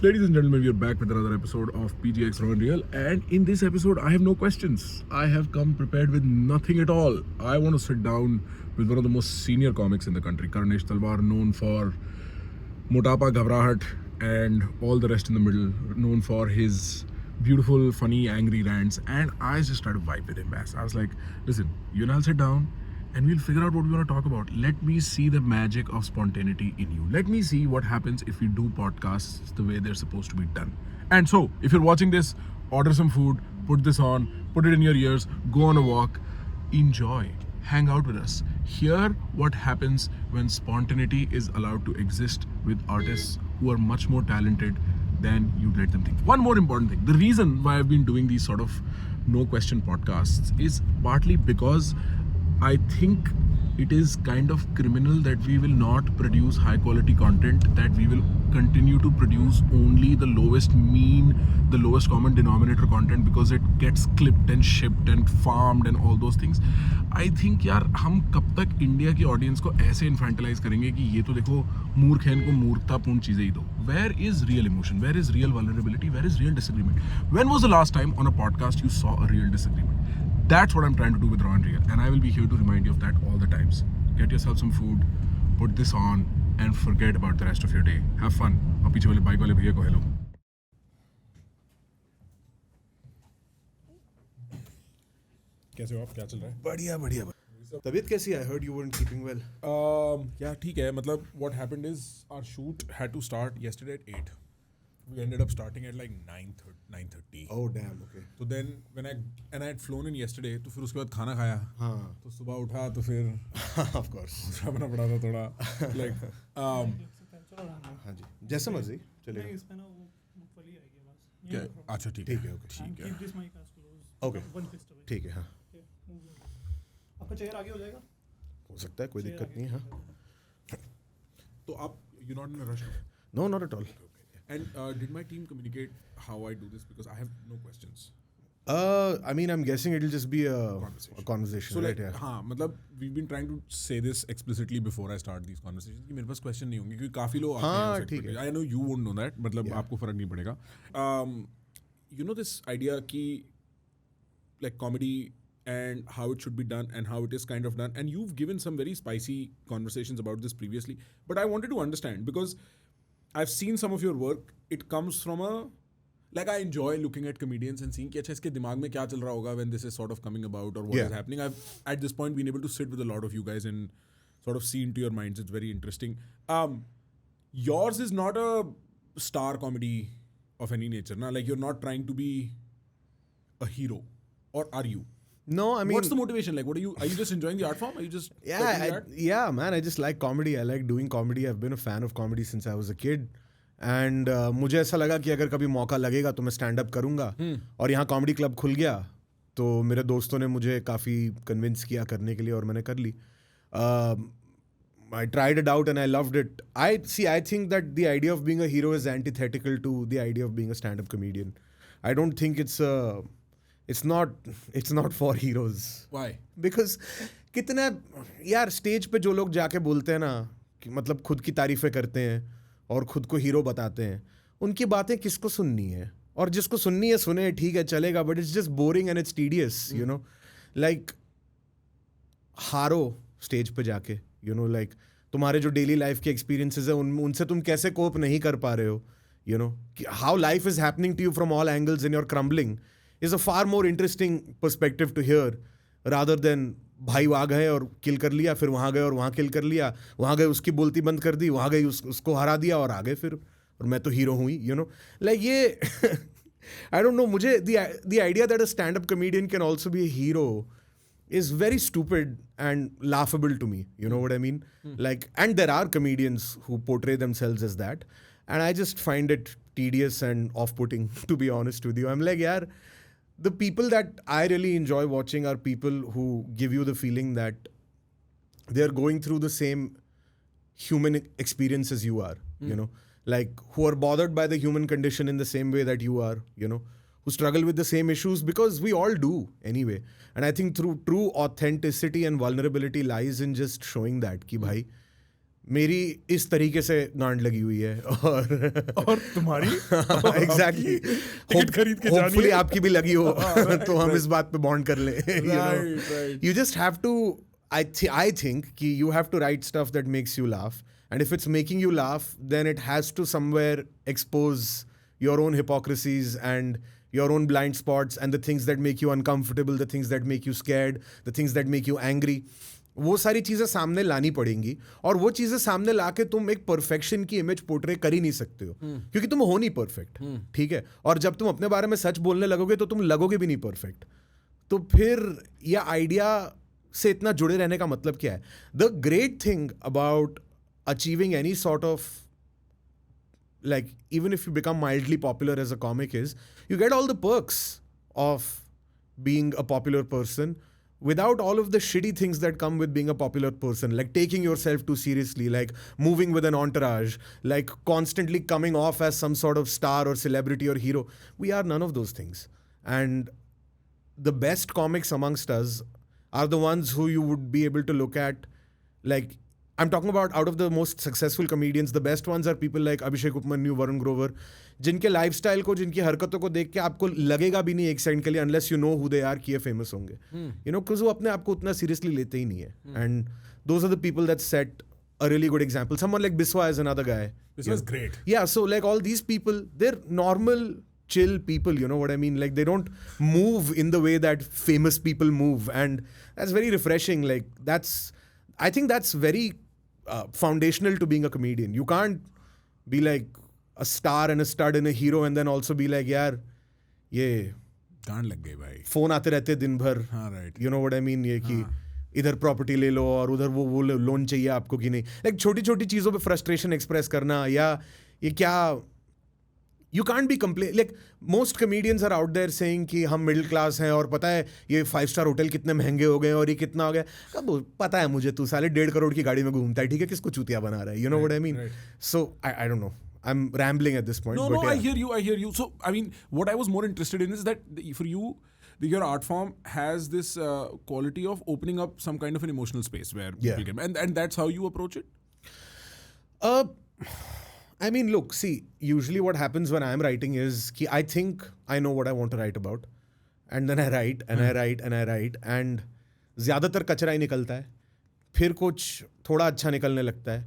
Ladies and gentlemen, we are back with another episode of PGX Raw and Real. And in this episode, I have no questions. I have come prepared with nothing at all. I want to sit down with one of the most senior comics in the country, Karnesh Talwar, known for Motapa, Ghabrahat, and all the rest in the middle, known for his beautiful, funny, angry rants. And I just started to vibe with him, Bass. I was like, listen, you and I'll sit down and we'll figure out what we want to talk about. Let me see the magic of spontaneity in you. Let me see what happens if we do podcasts the way they're supposed to be done. And so, if you're watching this, order some food, put this on, put it in your ears, go on a walk, enjoy, hang out with us. Hear what happens when spontaneity is allowed to exist with artists who are much more talented than you'd let them think. One more important thing. The reason why I've been doing these sort of no question podcasts is partly because I think it is kind of criminal that we will not produce high quality content, that we will continue to produce only the lowest mean, the lowest common denominator content because it gets clipped and shipped and farmed and all those things. I think यार हम कब तक India की audience को ऐसे इन्फेंटलाइज करेंगे कि ये तो देखो मूर्ख है, इनको मूर्खतापूर्ण चीजें ही दो. Where is real emotion? Where is real vulnerability? Where is real disagreement? When was the last time on a podcast you saw a real disagreement? That's what I'm trying to do with Raw and Real, and I will be here to remind you of that all the times. Get yourself some food, put this on, and forget about the rest of your day. Have fun. और पीछे वाले bike वाले भैया को hello. कैसे हो आप? क्या चल रहा है? बढ़िया बढ़िया. तबीयत कैसी है? I heard you weren't keeping well. Yeah, ठीक है. मतलब what happened is our shoot had to start yesterday at 8. We ended up starting at like 9:30. Oh damn. Okay. तो then when I had flown in yesterday, तो फिर उसके बाद खाना खाया. हाँ. तो सुबह उठा तो फिर Of course. खाना पड़ा था थोड़ा like हाँ जी. जैसा मर्जी चलेगा. इसमें ना वो मूंगफली आएगी बस. क्या? अच्छा ठीक है. ठीक है. Keep this mic as close. Okay. One fist away. ठीक है. हाँ. आपका चेयर आगे हो जाएगा? हो सकता है कोई दिक्कत नहीं है. हाँ. तो आप you're not in a rush. No, not at all. And did my team communicate how I do this? Because I have no questions. I mean, I'm guessing it'll just be a conversation, So right? like, Yeah. हाँ मतलब we've been trying to say this explicitly before I start these conversations कि मेरे पास question नहीं होंगे क्योंकि काफी लोग आते हैं हाँ, उस ठीक है. I know you won't know that. मतलब Yeah. आपको फर्क नहीं पड़ेगा. You know this idea कि like comedy and how it should be done and how it is kind of done, and you've given some very spicy conversations about this previously, but I wanted to understand because I've seen some of your work. It comes from a like I enjoy looking at comedians and seeing कि अच्छा इसके दिमाग में क्या चल रहा होगा when this is sort of coming about or what Yeah. is happening. I've at this point been able to sit with a lot of you guys and sort of see into your minds. It's very interesting. Yours is not a star comedy of any nature. Nah? Like you're not trying to be a hero, or are you? No, I mean. What's the motivation? Like, what are you just enjoying the art form? Are you just taking the art? Yeah, man. I just like comedy. I like doing comedy. I've been a fan of comedy since I was a kid. And मुझे ऐसा लगा कि अगर कभी मौका लगेगा तो मैं स्टैंड अप करूँगा. और यहाँ कॉमेडी क्लब खुल गया तो मेरे दोस्तों ने मुझे काफ़ी कन्विंस किया करने के लिए और मैंने कर ली. I tried it out and I loved it. I think that the idea of being a hero is antithetical to the idea of being a stand-up comedian. I don't think it's not for heroes. Why? Because कितना यार stage पे जो लोग जाके बोलते हैं ना कि मतलब खुद की तारीफें करते हैं और खुद को हीरो बताते हैं, उनकी बातें किसको सुननी है? और जिसको सुननी है सुने, ठीक है चलेगा, but it's just boring and it's tedious, you know. Like हारो स्टेज पे जाके, यू नो, लाइक तुम्हारे जो डेली लाइफ के एक्सपीरियंसेस है उनसे तुम कैसे कोप नहीं कर पा रहे हो, you know, how life is happening to you from all angles in your crumbling is a far more interesting perspective to hear rather than भाई वहाँ गए और किल कर लिया, फिर वहाँ गए और वहाँ किल कर लिया, वहाँ गए उसकी बोलती बंद कर दी, वहाँ गए उसको हरा दिया और आगे फिर और मैं तो हीरो हुई, यू नो. लाइक ये आई डोंट नो, मुझे the idea that a stand up comedian can also be a hero is very stupid and laughable to me. You know what I mean? Like, and there are comedians who portray themselves as that. And I just find it tedious and off-putting, to be honest with you. I'm like, yeah, the people that I really enjoy watching are people who give you the feeling that they're going through the same human experience as you are, you know, like who are bothered by the human condition in the same way that you are, you know, who struggle with the same issues, because we all do anyway. And I think through true authenticity and vulnerability lies in just showing that ki bhai, मेरी इस तरीके से गांड लगी हुई है और तुम्हारी एग्जैक्टली टिकट खरीद के जानी होपफुली है। आपकी भी लगी हो तो हम इस बात पे बॉन्ड कर लें right. you just have to I think कि you have to write stuff that makes you laugh, and if it's making you laugh then it has to somewhere expose your own hypocrisies and your own blind spots and the things that make you uncomfortable, the things that make you scared, the things that make you angry. वो सारी चीज़ें सामने लानी पड़ेंगी, और वो चीज़ें सामने ला के तुम एक परफेक्शन की इमेज पोर्ट्रे कर ही नहीं सकते हो क्योंकि तुम हो नहीं परफेक्ट, ठीक है? और जब तुम अपने बारे में सच बोलने लगोगे तो तुम लगोगे भी नहीं परफेक्ट, तो फिर यह आइडिया से इतना जुड़े रहने का मतलब क्या है? The great thing about achieving any sort of, like, even if you become mildly popular as a comic, is you get all the perks of being a popular person without all of the shitty things that come with being a popular person, like taking yourself too seriously, like moving with an entourage, like constantly coming off as some sort of star or celebrity or hero. We are none of those things. And the best comics amongst us are the ones who you would be able to look at, like, I'm talking about out of the most successful comedians, the best ones are people like Abhishek Upmanyu, Varun Grover, जिनके lifestyle को, जिनकी हरकतों को देख के आपको लगेगा भी नहीं एक सेकंड के लिए, unless you know who they are, कि ये फेमस होंगे, you know, because वो अपने आप को उतना सीरियसली लेते ही नहीं है. And those are the people that set a really good example. Someone like Biswa is another guy. This was great. Yeah, so like all these people, they're normal, chill people, you know what I mean? Like they don't move in the way that famous people move, and that's very refreshing. Like I think that's very foundational to being a comedian. You can't be like a star and a stud and a hero and then also be like, यार ये गांड लग गई भाई, phone आते रहते दिन भर, हाँ right, you know what I mean, ये कि इधर प्रॉपर्टी ले लो और उधर वो लोन चाहिए आपको कि नहीं, लाइक छोटी छोटी चीज़ों पे फ्रस्ट्रेशन एक्सप्रेस करना, या ये क्या, you can't be like most comedians are out there saying कि हम मिडिल क्लास हैं और पता है ये 5-star होटल कितने महंगे हो गए और ये कितना हो गया, कब पता है मुझे, तू साले 1.5 करोड़ की गाड़ी में घूमता है, ठीक है, किसको चूतिया बना रहा है, you know what I mean? So I don't know, I'm rambling at this point. No, but no, yeah. I hear you. So, I mean, what I was more interested in is that for you, your art form has this quality of opening up some kind of an emotional space where people can, and that's how you approach it? I mean, look, see, usually what happens when I'm writing is कि I think I know what I want to write about, and then I write and I write and I write, and ज़्यादातर कचरा ही निकलता है, फिर कुछ थोड़ा अच्छा निकलने लगता है,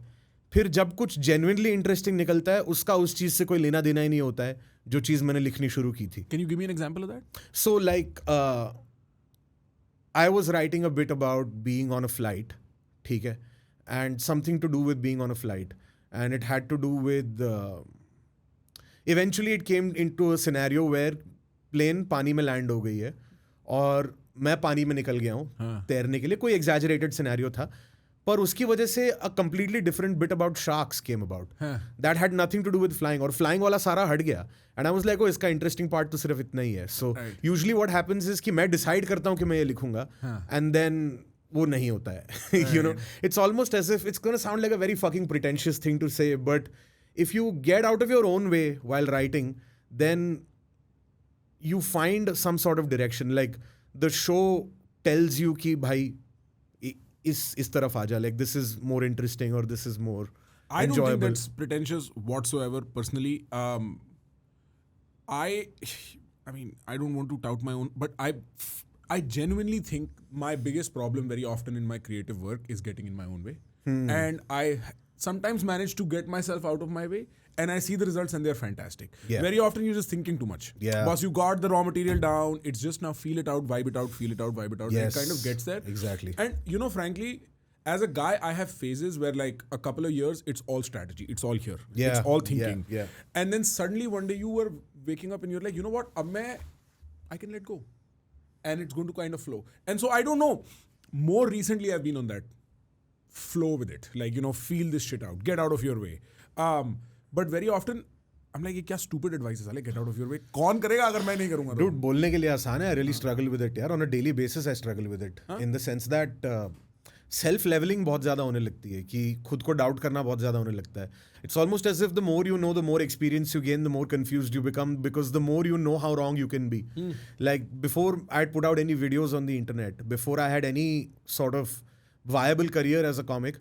फिर जब कुछ genuinely interesting निकलता है, उसका उस चीज़ से कोई लेना देना ही नहीं होता है जो चीज़ मैंने लिखनी शुरू की थी. Can you give me an example of that? So like I was writing a bit about being on a flight, ठीक है, and something to do with being on a flight. And it had to do with eventually it came into a scenario where plane पानी में land हो गई है और मैं पानी में निकल गया हूँ तैरने के लिए, कोई exaggerated scenario था, पर उसकी वजह से a completely different bit about sharks came about that had nothing to do with flying, और flying वाला सारा हट गया, and I was like, oh, इसका interesting part तो सिर्फ इतना ही है. So usually what happens is कि मैं decide करता हूँ कि मैं ये लिखूंगा, and then वो नहीं होता है. You know, it's almost as if it's going to sound like a very fucking pretentious thing to say, but if you get out of your own way while writing, then you find some sort of direction. Like the show tells you कि भाई इस तरफ आ जा, like this is more interesting or this is more I don't enjoyable. think that's pretentious whatsoever. Personally, I mean, I don't want to tout my own, but I genuinely think my biggest problem very often in my creative work is getting in my own way. And I sometimes manage to get myself out of my way, and I see the results and they're fantastic. Yeah. Very often you're just thinking too much. Yeah. Boss, you got the raw material down. It's just now feel it out, vibe it out, feel it out, vibe it out. Yes. It kind of gets there. Exactly. And you know, frankly, as a guy, I have phases where like a couple of years, it's all strategy. It's all here. Yeah. It's all thinking. Yeah. And then suddenly one day you were waking up and you're like, you know what? I can let go. And it's going to kind of flow. And so I don't know. More recently, I've been on that flow with it. Like, you know, feel this shit out. Get out of your way. But very often, I'm like, ये क्या stupid advice है साले, get out of your way. कौन करेगा अगर मैं नहीं करूँगा तो? Dude, बोलने के लिए आसान है. I really struggle with it, यार. On a daily basis, I struggle with it. In the sense that self levelling बहुत ज़्यादा होने लगती है, कि खुद को डाउट करना बहुत ज़्यादा होने लगता है. It's almost as if the more you know, the more experience you gain, the more confused you become, because the more you know how wrong you can be. Like before I had put out any videos on the internet, before I had any sort of viable career as a comic,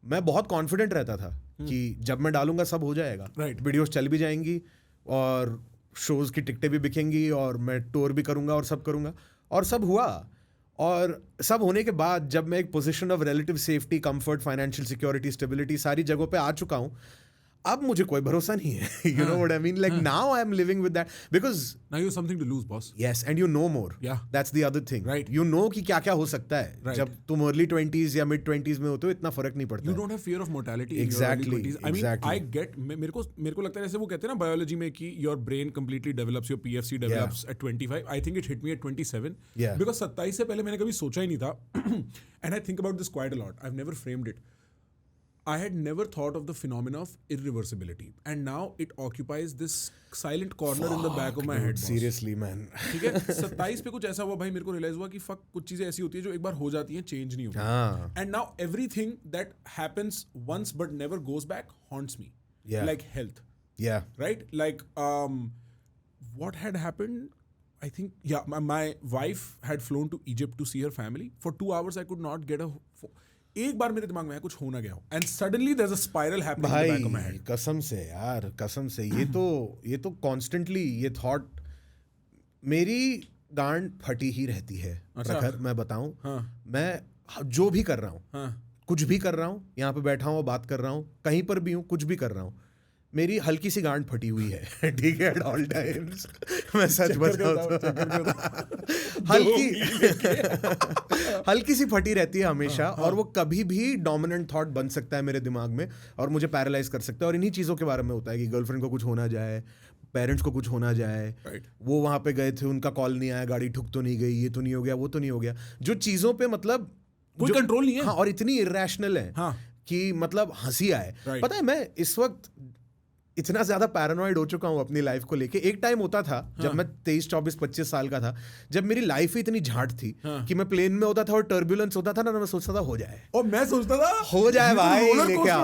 मैं बहुत confident रहता था कि जब मैं डालूंगा सब हो जाएगा, Right. वीडियोस चल भी जाएंगी और शोज की टिकटें भी बिकेंगी और मैं टूर भी करूंगा और सब करूंगा, और सब हुआ। और सब होने के बाद जब मैं एक position of relative safety, comfort, financial security, stability सारी जगहों पे आ चुका हूं, अब मुझे कोई भरोसा नहीं है। You know what I mean, like now I am living with that because Now you have something to lose, boss. yes, and you know more. Yeah. That's the other thing. Right. You know कि क्या क्या हो सकता है। Right. जब तुम early 20s या mid 20s में होते हो इतना फर्क नहीं पड़ता You है। don't have fear of mortality Exactly, in your early 20s. I mean, exactly. I get, मेरे को लगता है जैसे वो कहते हैं ना बायोलॉजी में कि your brain completely develops, your PFC develops at 25. I think it hit me at 27. Yeah. Because 27 से पहले मैंने कभी सोचा ही नहीं था. And I think about this quite a lot. I've never framed it. I had never thought of the phenomena of irreversibility. And now it occupies this silent corner in the back of my head. boss. Seriously, man. ठीक है 27 पे कुछ ऐसा हुआ भाई, मेरे को realise हुआ कि फक कुछ चीजें ऐसी होती है जो एक बार हो जाती हैं, चेंज नहीं होती। हाँ। And now everything that happens once but never goes back haunts me, Yeah. Like health, Yeah. right? Like what had happened, I think, yeah, my wife had flown to Egypt to see her family. For 2 hours I could not get एक बार मेरे दिमाग में है कुछ हो ना गया हो, and suddenly there is a spiral happening in the back of my भाई हेड। कसम से यार, कसम से ये तो कॉन्स्टेंटली ये थॉट मेरी गांड फटी ही रहती है। अच्छा। प्रखर मैं बताऊं, हाँ। मैं जो भी कर रहा हूँ, हाँ। कुछ भी कर रहा हूँ, यहाँ पे बैठा हूँ बात कर रहा हूँ, कहीं पर भी हूँ, कुछ भी कर रहा हूँ, मेरी हल्की सी गांड फटी हुई है। ठीक है, एट ऑल टाइम्स। मैं सच बताऊं तो हल्की सी फटी रहती है हमेशा। और वो कभी भी डोमिनेंट थॉट बन सकता है मेरे दिमाग में और मुझे पैरालाइज कर सकता है। और इन्हीं चीज़ों के बारे में होता है कि गर्लफ्रेंड को कुछ होना जाए, पेरेंट्स को कुछ होना जाए, Right. वो वहाँ पे गए थे, उनका कॉल नहीं आया, गाड़ी ठुक तो नहीं गई, ये तो नहीं हो गया, वो तो नहीं हो गया, जो चीज़ों पे मतलब कोई कंट्रोल नहीं है। हाँ, और इतनी इरेशनल है हाँ। कि मतलब हंसी आए। Right. पता है मैं इस वक्त इतना ज्यादा पैरानॉइड हो चुका हूँ अपनी लाइफ को लेके। एक टाइम होता था जब मैं 23, 24, 25 साल का था, जब मेरी लाइफ ही इतनी झाट थी कि मैं प्लेन में होता था और टर्बुलेंस होता था ना, मैं सोचता था हो जाए, और मैं सोचता था हो जाए भाई, लेके आओ।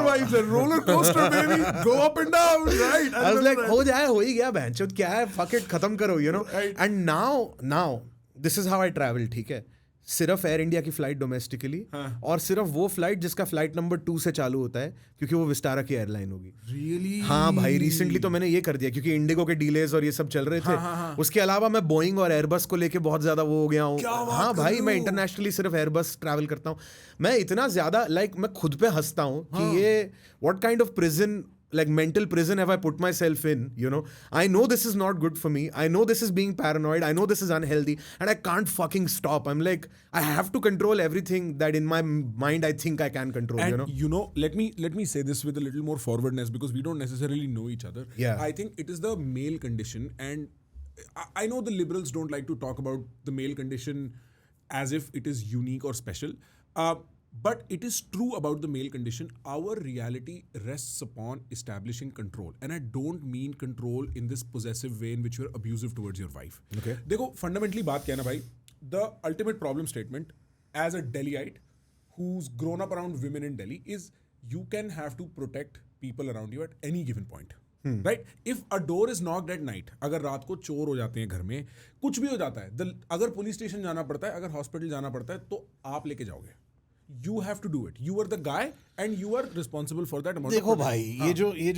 Roller coaster baby, go up and down, right? I was like, हो जाए, हो ही गया, बहनचोद क्या है, फक इट, खत्म करो, you know. Right. And now this is how I travel. ठीक है, सिर्फ एयर इंडिया की फ्लाइट डोमेस्टिकली, और सिर्फ वो फ्लाइट जिसका फ्लाइट नंबर 2 से चालू होता है, क्योंकि वो विस्टारा की एयरलाइन होगी। रियली? हाँ भाई, रिसेंटली तो मैंने ये कर दिया क्योंकि इंडिगो के डिलेज और ये सब चल रहे थे। उसके अलावा मैं बोइंग और एयरबस को लेके बहुत ज्यादा वो हो गया हूँ। हाँ भाई, मैं इंटरनेशनली सिर्फ एयरबस ट्रैवल करता हूँ। मैं इतना ज्यादा मैं खुद पे हंसता हूँ कि ये what kind of prison, like mental prison have I put myself in, you know? I know this is not good for me. I know this is being paranoid. I know this is unhealthy, and I can't fucking stop. I'm like, I have to control everything that in my mind I think I can control, And you know? let me say this with a little more forwardness, because we don't necessarily know each other. Yeah. I think it is the male condition, and I know the liberals don't like to talk about the male condition as if it is unique or special. But it is true about the male condition. Our reality rests upon establishing control. And I don't mean control in this possessive way in which you're abusive towards your wife. Okay. देखो, fundamentally बात क्या है ना भाई, the ultimate problem statement as a Delhiite who's grown up around women in Delhi is you can have to protect people around you at any given point. Right? If a door is knocked at night, अगर रात को चोर हो जाते हैं घर में, कुछ भी हो जाता है, अगर पुलिस स्टेशन जाना पड़ता है, अगर हॉस्पिटल जाना पड़ता है, तो आप लेके जाओगे। You have to do it. You are the guy and you are responsible for that amount. देखो भाई, ये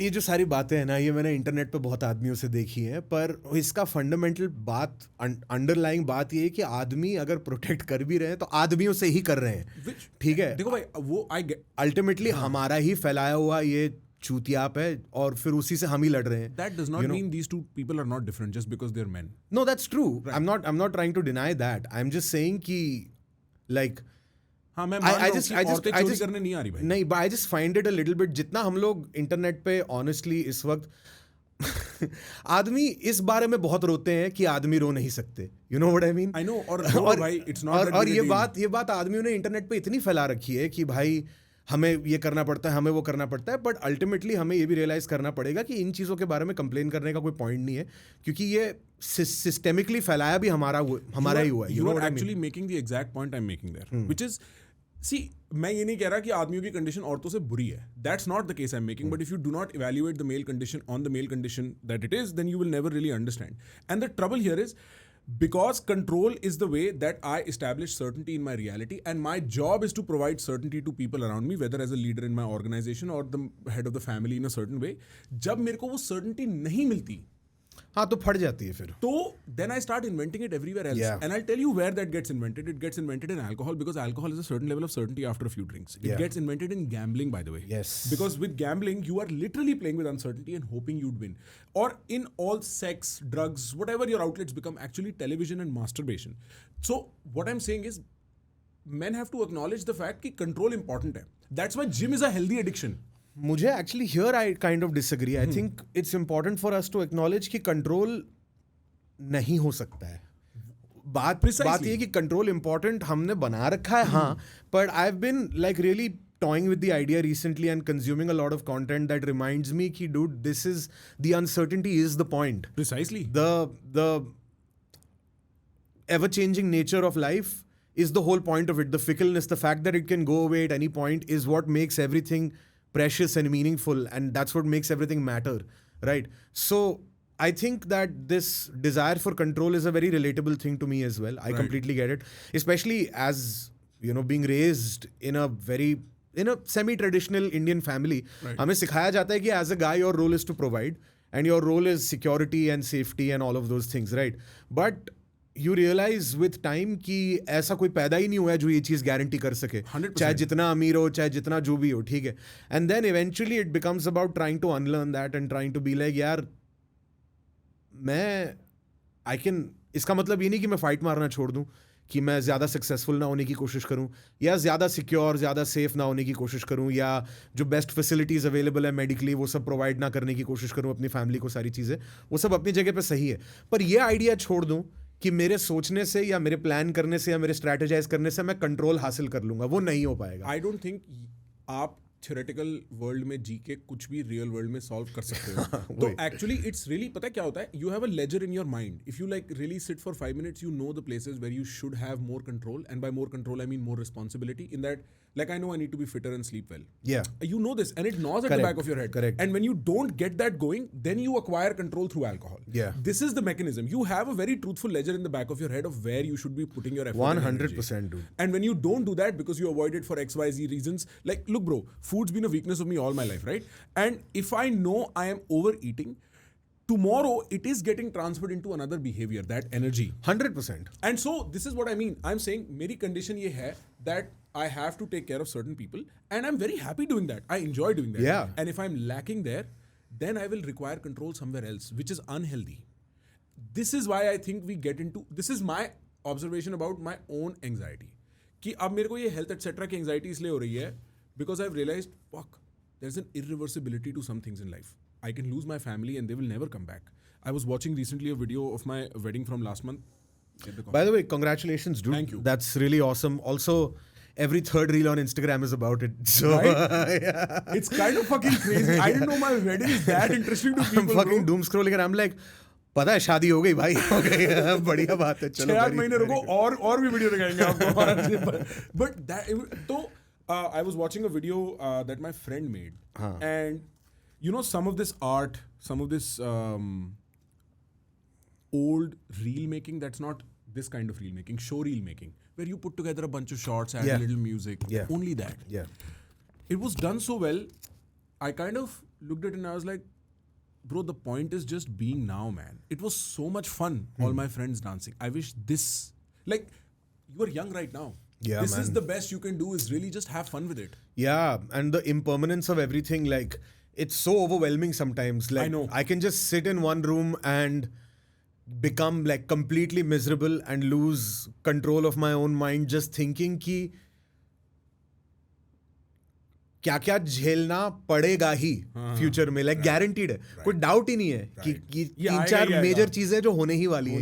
जो सारी बातें हैं ना, ये मैंने इंटरनेट पे बहुत आदमियों से देखी हैं, पर इसका फंडामेंटल बात, अंडरलाइंग बात ये है कि आदमी अगर प्रोटेक्ट कर भी रहे हैं तो आदमियों से ही कर रहे हैं। ठीक है, देखो भाई, वो अल्टीमेटली हमारा ही फैलाया हुआ ये चूतियाप है और फिर उसी से हम ही लड़ रहे हैं। That does not mean these two people are not different just because they're men. No, that's true. I'm not trying to deny that. I'm just saying कि like हाँ, मैं मान रहा हूँ कि औरतें चोरी करने नहीं आ रही भाई। नहीं, but I just find it a little bit, जितना हम लोग इंटरनेट पे honestly इस वक्त आदमी इस बारे में बहुत रोते हैं कि आदमी रो नहीं सकते, you know what I mean? I know, और भाई it's not that और big a deal. ये बात आदमियों ने इंटरनेट पे इतनी फैला रखी है कि भाई हमें ये करना पड़ता है, हमें वो करना पड़ता है, बट अल्टीमेटली हमें ये भी रियलाइज करना पड़ेगा कि इन चीज़ों के बारे में कंप्लेन करने का कोई पॉइंट नहीं है, क्योंकि ये सिस्टेमिकली फैलाया भी हमारा ही हुआ है। You are actually making the exact point I'm making there, which is, see, मैं ये नहीं कह रहा कि आदमियों की कंडीशन औरतों से बुरी है. That's not the case I'm making. But if you do not evaluate the male condition on the male condition that it is, then you will never really understand. And the trouble here is, Because control is the way that I establish certainty in my reality, and my job is to provide certainty to people around me, whether as a leader in my organization or the head of the family in a certain way. जब मेरे को वो certainty नहीं मिलती, हाँ तो फट जाती है फिर. तो then I start inventing it everywhere else. Yeah. And I'll tell you where that gets invented. It gets invented in alcohol, because alcohol is a certain level of certainty after a few drinks. It Yeah. gets invented in gambling, by the way. Yes. Because with gambling, you are literally playing with uncertainty and hoping you'd win. Or in all sex, drugs, whatever your outlets become, actually television and masturbation. So what I'm saying is, men have to acknowledge the fact that control important है. That's why gym is a healthy addiction. मुझे actually here I kind of disagree. I think it's important for us to acknowledge कि control नहीं हो सकता है. बात ये कि कंट्रोल इंपॉर्टेंट हमने बना रखा है, हाँ, but I have been like really toying with the idea recently and consuming a lot of content that reminds me ki dude, this is the uncertainty is the point. Precisely. The ever changing nature of life is the whole point of it. The fickleness, the fact that it can go away at any point is what makes everything precious and meaningful, and that's what makes everything matter, right? So I think that this desire for control is a very relatable thing to me as well. I completely get it, especially as, you know, being raised in a semi-traditional Indian family. हमें सिखाया जाता है कि as a guy your role is to provide and your role is security and safety and all of those things, right? But you realize with time कि ऐसा कोई पैदा ही नहीं हुआ है जो ये चीज़ गारंटी कर सके, 100%. चाहे जितना अमीर हो, चाहे जितना जो भी हो, ठीक है. And then eventually it becomes about trying to unlearn that and trying to be like, यार इसका मतलब ये नहीं कि मैं फाइट मारना छोड़ दूं, कि मैं ज़्यादा सक्सेसफुल ना होने की कोशिश करूं, या ज़्यादा सिक्योर, ज़्यादा सेफ ना होने की कोशिश करूं, या जो बेस्ट फैसिलिटीज़ अवेलेबल है मेडिकली वो सब प्रोवाइड ना करने की कोशिश करूं अपनी फैमिली को. सारी चीज़ें वो सब अपनी जगह पे सही है, पर ये आइडिया छोड़ दूं कि मेरे सोचने से या मेरे प्लान करने से या मेरे स्ट्रैटेजाइज करने से मैं कंट्रोल हासिल कर लूंगा, वो नहीं हो पाएगा. आई डोंट थिंक आप थियोरेटिकल वर्ल्ड में जी के कुछ भी रियल वर्ल्ड में सॉल्व कर सकते हो. तो एक्चुअली इट्स रियली, पता है क्या होता है, you have a ledger in your mind. If you like really sit for 5 minutes, you know the places where you should have more control, and by more control I mean more responsibility. In that, like I know I need to be fitter and sleep well. Yeah. You know this, and it gnaws at the back of your head. Correct. And when you don't get that going, then you acquire control through alcohol. Yeah. This is the mechanism. You have a very truthful ledger in the back of your head of where you should be putting your effort. 100%, dude. And when you don't do that because you avoid it for XYZ reasons, like, look, bro, food's been a weakness of me all my life, right? And if I know I am overeating, tomorrow it is getting transferred into another behavior, that energy. 100%. And so this is what I mean. I'm saying मेरी condition ये है that I have to take care of certain people, and I'm very happy doing that. I enjoy doing that. Yeah. And if I'm lacking there, then I will require control somewhere else, which is unhealthy. This is why I think we get into, this is my observation about my own anxiety. कि अब मेरे को ये health etc की anxiety इसलिए हो रही है because I've realized, fuck, there's an irreversibility to some things in life. I can lose my family and they will never come back. I was watching recently a video of my wedding from last month. By the way, congratulations, dude. Thank you. That's really awesome. Also, every third reel on Instagram is about it. So, Right? yeah. It's kind of fucking crazy. I didn't know my wedding is that interesting to people. I'm fucking doom scrolling and I'm like, पता है शादी हो गई भाई, हो गई, बढ़िया बात है, चलो. 6-8 महीने रुको और भी वीडियो दिखाएंगे आपको. But that, तो I was watching a video that my friend made, and you know, some of this art, some of this old reel making, that's not this kind of reel making, show reel making, where you put together a bunch of shots, add a little music, only that. Yeah. It was done so well, I kind of looked at it and I was like, bro, the point is just being now, man. It was so much fun, all my friends dancing. I wish this, like, you are young right now. Yeah, this man. is the best you can do, is really just have fun with it. Yeah, and the impermanence of everything, like, it's so overwhelming sometimes. Like, I know. I can just sit in one room and become like completely miserable and lose control of my own mind just thinking कि क्या क्या झेलना पड़ेगा ही future में, like guaranteed है, कोई doubt ही नहीं है कि 3-4 मेजर चीजें जो होने ही वाली है,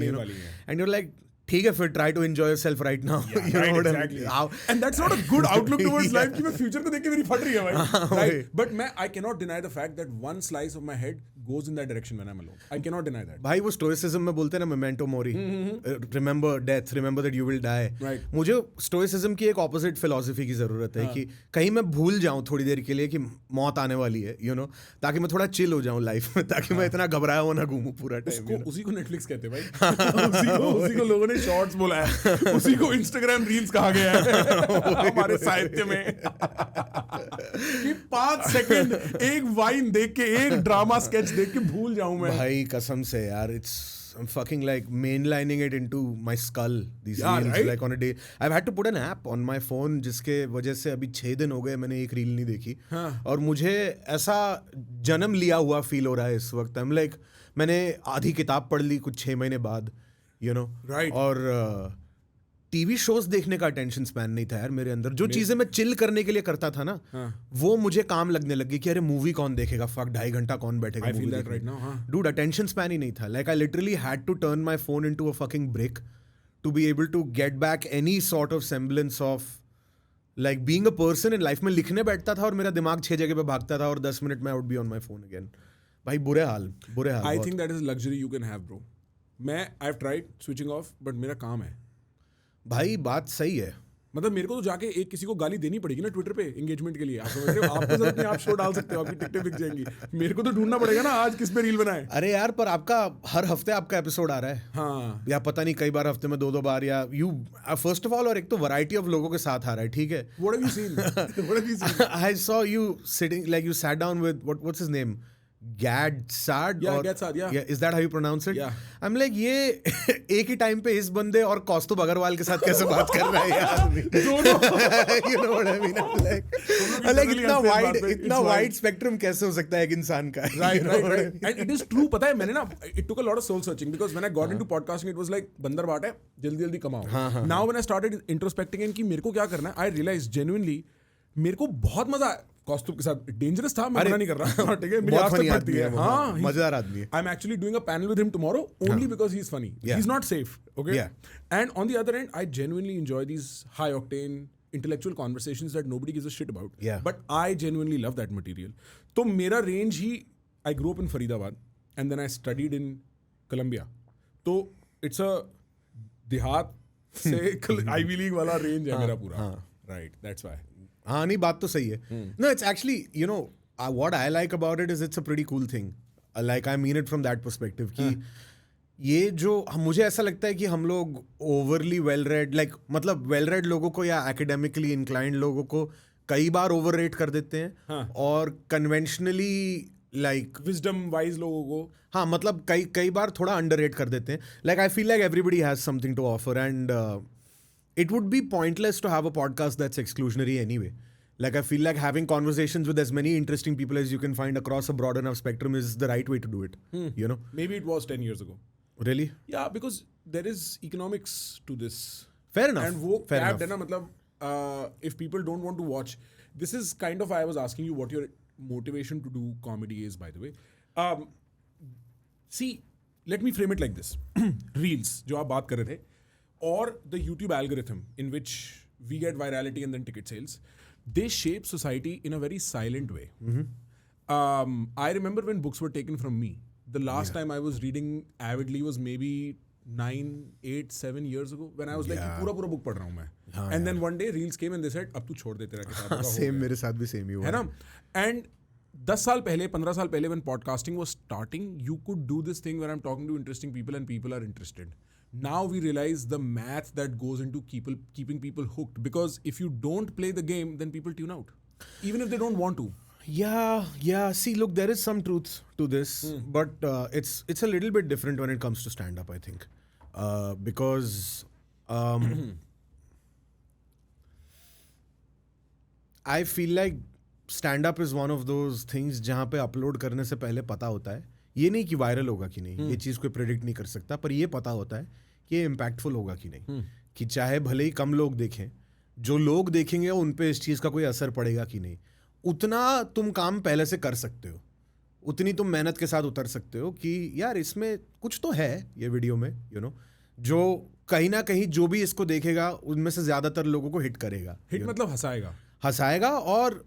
एंड यूर लाइक, ठीक है फिर try to enjoy yourself right now. And that's not a good outlook towards life कि मैं फ्यूचर को देख के मेरी फट रही है भाई. राइट, बट मैं, I can not deny the fact that one slice of my head goes in that direction when I'm alone. I cannot deny that. भाई वो स्टोइसिज्म में बोलते हैं ना memento mori, remember death, remember that you will die. Right. मुझे stoicism की एक opposite philosophy की जरूरत है कि कहीं मैं भूल जाऊं थोड़ी देर के लिए कि मौत आने वाली है, you know, ताकि मैं थोड़ा चिल हो जाऊं लाइफ में, ताकि मैं इतना घबराया हुआ ना घूमूं पूरा टाइम. उसी को Netflix कहते हैं भाई. उसी को लोगों ने शॉर्ट्स बोला है, उसी को Instagram रील्स कहा गया है हमारे साहित्य में कि 5 सेकंड एक वाइन देख के, एक ड्रामा स्केच देख के भूल जाऊं मैं. भाई कसम से यार, I'm fucking like mainlining it into my skull these Yeah, reels, right? like on a day. I've had to put an app on my phone जिसके वजह से अभी 6 दिन हो गए मैंने एक रील नहीं देखी. और मुझे ऐसा जन्म लिया हुआ फील हो रहा है इस वक्त. I'm like, मैंने आधी किताब पढ़ ली कुछ 6 महीने बाद, you know. Right. और टीवी शोज देखने का अटेंशन स्पैन नहीं था यार मेरे अंदर. जो चीजें मैं चिल करने के लिए करता था ना, वो मुझे काम लगने लगी कि अरे मूवी कौन देखेगा, फक 2.5 घंटा कौन बैठेगा. I feel that right now, हाँ. Dude, attention span ही नहीं था. Like I literally had to turn my phone into a fucking brick to be able to get back any sort of semblance of like being a person in life. मैं लिखने बैठता था और मेरा दिमाग 6 जगह पे भागता था और 10 मिनट में I would be on my phone again. भाई बुरे हाल. I think that is a luxury you can have, bro. I've tried switching off, but मेरा काम है. भाई बात सही है. मतलब मेरे को तो जाके एक किसी को गाली देनी पड़ेगी ना ट्विटर पे एंगेजमेंट के लिए. आप समझ रहे हो? आप तो जरूरत नहीं, आप शो डाल सकते हो, आपकी टिकटें बिक जाएंगी. मेरे को तो ढूंढना पड़ेगा ना आज किस पे रील बनाए. अरे यार पर आपका हर हफ्ते आपका एपिसोड आ रहा है. हाँ. या पता नहीं कई बार हफ्ते में 2 बार, या यू फर्स्ट ऑफ ऑल, और एक तो वैरायटी ऑफ लोगों के साथ आ रहा है, ठीक है. What have you seen? What have you seen? I saw you sitting, like you sat down with what's his name? Gad Saad? Yeah, Gad Saad, yeah. Is that how you pronounce it? Yeah. I'm like, ये एक ही time पे इस बंदे और कौस्तुभ अग्रवाल के साथ कैसे बात कर रहा है यार. You know what I mean? I'm like इतना वाइड स्पेक्ट्रम कैसे हो सकता है एक इंसान का. Right. And it is true. पता है मैंने ना, it took a lot of soul searching because when I got into podcasting, it was like बंदर बाट है, जल्दी कमाओ. Now when I started introspecting and कि मेरे को क्या करना है, I realized genuinely मेरे को बहुत मजा आया कौस्तुभ के साथ. डेंजरस था, मैं मना नहीं कर रहा. ठीक है, मेरी आज तक पड़ती है. हाँ, मजेदार आदमी है. I'm actually doing a panel with him tomorrow only because he's funny. He's not safe. Okay. Yeah. And on the other end, I genuinely enjoy these high octane intellectual conversations that nobody gives a shit about. Yeah. But I genuinely love that material. तो मेरा range he, I grew up in Faridabad and then I studied in Columbia. तो it's a देहात से Ivy League वाला range है मेरा पूरा. Right. That's why. हाँ नहीं, बात तो सही है. No, it's actually, you know, what I like about it is it's a pretty cool thing. Like I mean it from that perspective कि ये जो मुझे ऐसा लगता है कि हम लोग overly well read, like मतलब well read लोगों को या academically inclined लोगों को कई बार overrate कर देते हैं. और conventionally like wisdom wise लोगों को, हाँ मतलब कई बार थोड़ा underrate कर देते हैं. Like I feel like everybody has something to offer and it would be pointless to have a podcast that's exclusionary anyway. Like I feel like having conversations with as many interesting people as you can find across a broad enough spectrum is the right way to do it. You know? Maybe it was 10 years ago. Really? Yeah, because there is economics to this. Fair enough. And वो Fair capped enough. है ना, मतलब if people don't want to watch, this is kind of, I was asking you what your motivation to do comedy is, by the way. See, let me frame it like this. Reels, जो आप बात कर रहे थे, or the YouTube algorithm in which we get virality and then ticket sales, they shape society in a very silent way. I remember when books were taken from me. The last time I was reading avidly was maybe 9, 8, 7 years ago when I was like पूरा book पढ़ रहा हूँ मैं. And then one day reels came and they said अब तू छोड़ दे तेरा किताब. Same मेरे साथ भी same ही हुआ है ना. And 10 साल पहले, 15 साल पहले when podcasting was starting, you could do this thing where I'm talking to interesting people and people are interested. Now we realize the math that goes into keeping people hooked, because if you don't play the game, then people tune out, even if they don't want to. Yeah. See, look, there is some truth to this, but it's a little bit different when it comes to stand-up, I think, because I feel like stand-up is one of those things जहाँ पे upload करने से पहले पता होता है, ये नहीं कि वायरल होगा कि नहीं, ये चीज़ कोई प्रेडिक्ट नहीं कर सकता, पर ये पता होता है कि ये इम्पैक्टफुल होगा कि नहीं, कि चाहे भले ही कम लोग देखें, जो लोग देखेंगे उन पे इस चीज़ का कोई असर पड़ेगा कि नहीं. उतना तुम काम पहले से कर सकते हो, उतनी तुम मेहनत के साथ उतर सकते हो कि यार इसमें कुछ तो है ये वीडियो में, you know, जो कहीं ना कहीं जो भी इसको देखेगा उनमें से ज़्यादातर लोगों को हिट करेगा. हिट मतलब हंसाएगा. और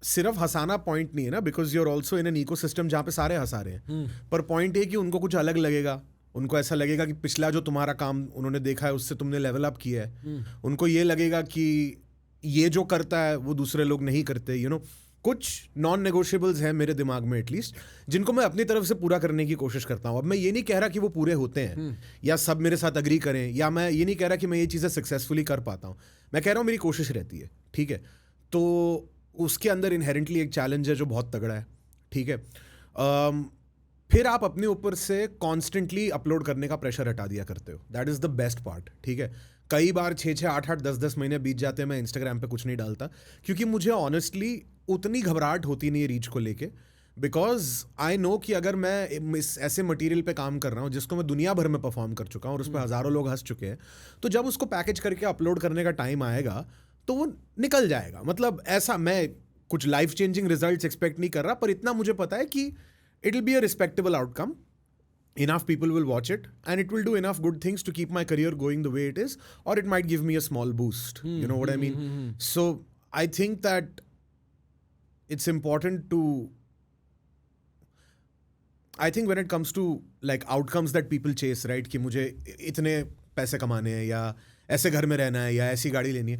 सिर्फ हंसाना पॉइंट नहीं है ना, because you are also in an ecosystem जहाँ पे सारे हंसा रहे हैं, पर पॉइंट ये कि उनको कुछ अलग लगेगा, उनको ऐसा लगेगा कि पिछला जो तुम्हारा काम उन्होंने देखा है उससे तुमने लेवल अप किया है, उनको ये लगेगा कि ये जो करता है वो दूसरे लोग नहीं करते, यू नो। कुछ नॉन नेगोशिएबल्स हैं मेरे दिमाग में एटलीस्ट, जिनको मैं अपनी तरफ से पूरा करने की कोशिश करता हूँ। अब मैं ये नहीं कह रहा कि वो पूरे होते हैं या सब मेरे साथ अग्री करें, या मैं ये नहीं कह रहा कि मैं ये चीज़ें सक्सेसफुली कर पाता हूँ, मैं कह रहा हूँ मेरी कोशिश रहती है, ठीक है। तो उसके अंदर इनहेरेंटली एक चैलेंज है जो बहुत तगड़ा है, ठीक है। फिर आप अपने ऊपर से कॉन्स्टेंटली अपलोड करने का प्रेशर हटा दिया करते हो, that is the best part, ठीक है। कई बार 6-6, 8-8, 10-10 महीने बीत जाते हैं, मैं इंस्टाग्राम पे कुछ नहीं डालता, क्योंकि मुझे ऑनेस्टली उतनी घबराहट होती नहीं है रीच को लेके, बिकॉज आई नो कि अगर मैं इस ऐसे मटेरियल पे काम कर रहा हूँ जिसको मैं दुनिया भर में परफॉर्म कर चुका हूँ और उस पर हज़ारों लोग हंस चुके हैं, तो जब उसको पैकेज करके अपलोड करने का टाइम आएगा तो वो निकल जाएगा। मतलब ऐसा मैं कुछ लाइफ चेंजिंग रिजल्ट्स एक्सपेक्ट नहीं कर रहा, पर इतना मुझे पता है कि it will be a respectable outcome, enough people will watch it and it will do enough good things to keep my career going the way it is, or it might give me a small boost, you know what I mean? So I think that it's important to, I think when it comes to like outcomes that people chase, right, कि मुझे इतने पैसे कमाने हैं या ऐसे घर में रहना है या ऐसी गाड़ी लेनी है,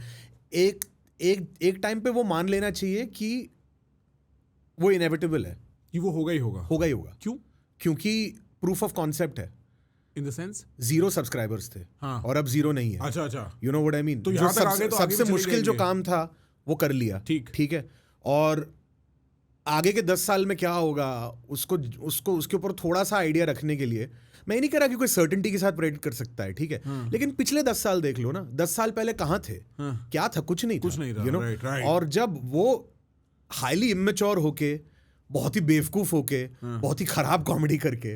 एक टाइम पे वो मान लेना चाहिए कि वो इनएविटेबल है, कि वो होगा ही होगा। होगा ही होगा। क्यों? क्योंकि प्रूफ ऑफ कॉन्सेप्ट है। इन द सेंस 0 सब्सक्राइबर्स थे, हाँ। और अब 0 नहीं है। अच्छा अच्छा, you know what I mean. तो यहाँ तक आगे तो आगे सबसे भी चले मुश्किल जो जाएंगे। काम था वो कर लिया, ठीक है। और आगे के 10 साल में क्या होगा उसको उसके ऊपर थोड़ा सा आइडिया रखने के लिए, मैं ये नहीं कह रहा कि कोई सर्टेनिटी के साथ प्रेडिक्ट कर सकता है, ठीक है, लेकिन पिछले 10 साल देख लो ना, 10 साल पहले कहाँ थे, क्या था, कुछ नहीं था, you know? Right. और जब वो हाईली इमेच्योर होके, बहुत ही बेवकूफ होके, बहुत ही खराब कॉमेडी करके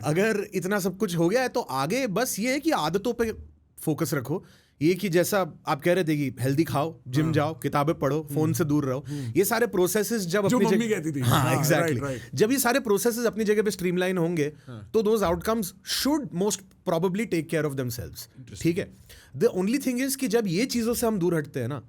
अगर इतना सब कुछ हो गया है, तो आगे बस ये है कि आदतों पे फोकस रखो। ये कि जैसा आप कह रहे थे कि हेल्दी खाओ, जिम जाओ, किताबें पढ़ो, फोन से दूर रहो, ये सारे प्रोसेसेस जब अपनी मम्मी कहती थी, हाँ एग्जैक्टली, right. जब ये सारे प्रोसेसेस अपनी जगह पे स्ट्रीमलाइन होंगे, तो those outcomes should most probably take care of themselves, ठीक है। द ओनली थिंग इज कि जब ये चीजों से हम दूर हटते हैं ना,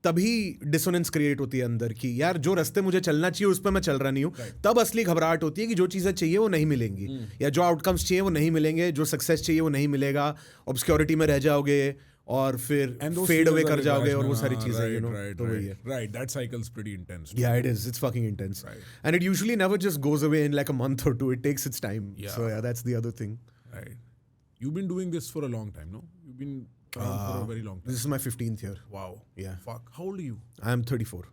तभी डिसोनेंस क्रिएट होती है अंदर की, यार जो रास्ते मुझे चलना चाहिए उस पर मैं चल रहा नहीं हूँ, तब असली घबराहट होती है कि जो चीज़ें चाहिए वो नहीं मिलेंगी, या जो आउटकम्स चाहिए वो नहीं मिलेंगे, जो सक्सेस चाहिए वो नहीं मिलेगा, ऑब्सक्योरिटी में रह जाओगे और फिर फेड अवे कर जाओगे और वो सारी चीजें, यू नो, तो वही है। Right, that cycle's pretty intense. Yeah, it is. It's fucking intense. And it usually never just goes away in like a month or two. It takes its time. So yeah, that's the other thing. Right. You've been doing this for a long time, no? You've been around for a very long time. This is my 15th year. Wow. Yeah. Fuck. How old are you? I am 34.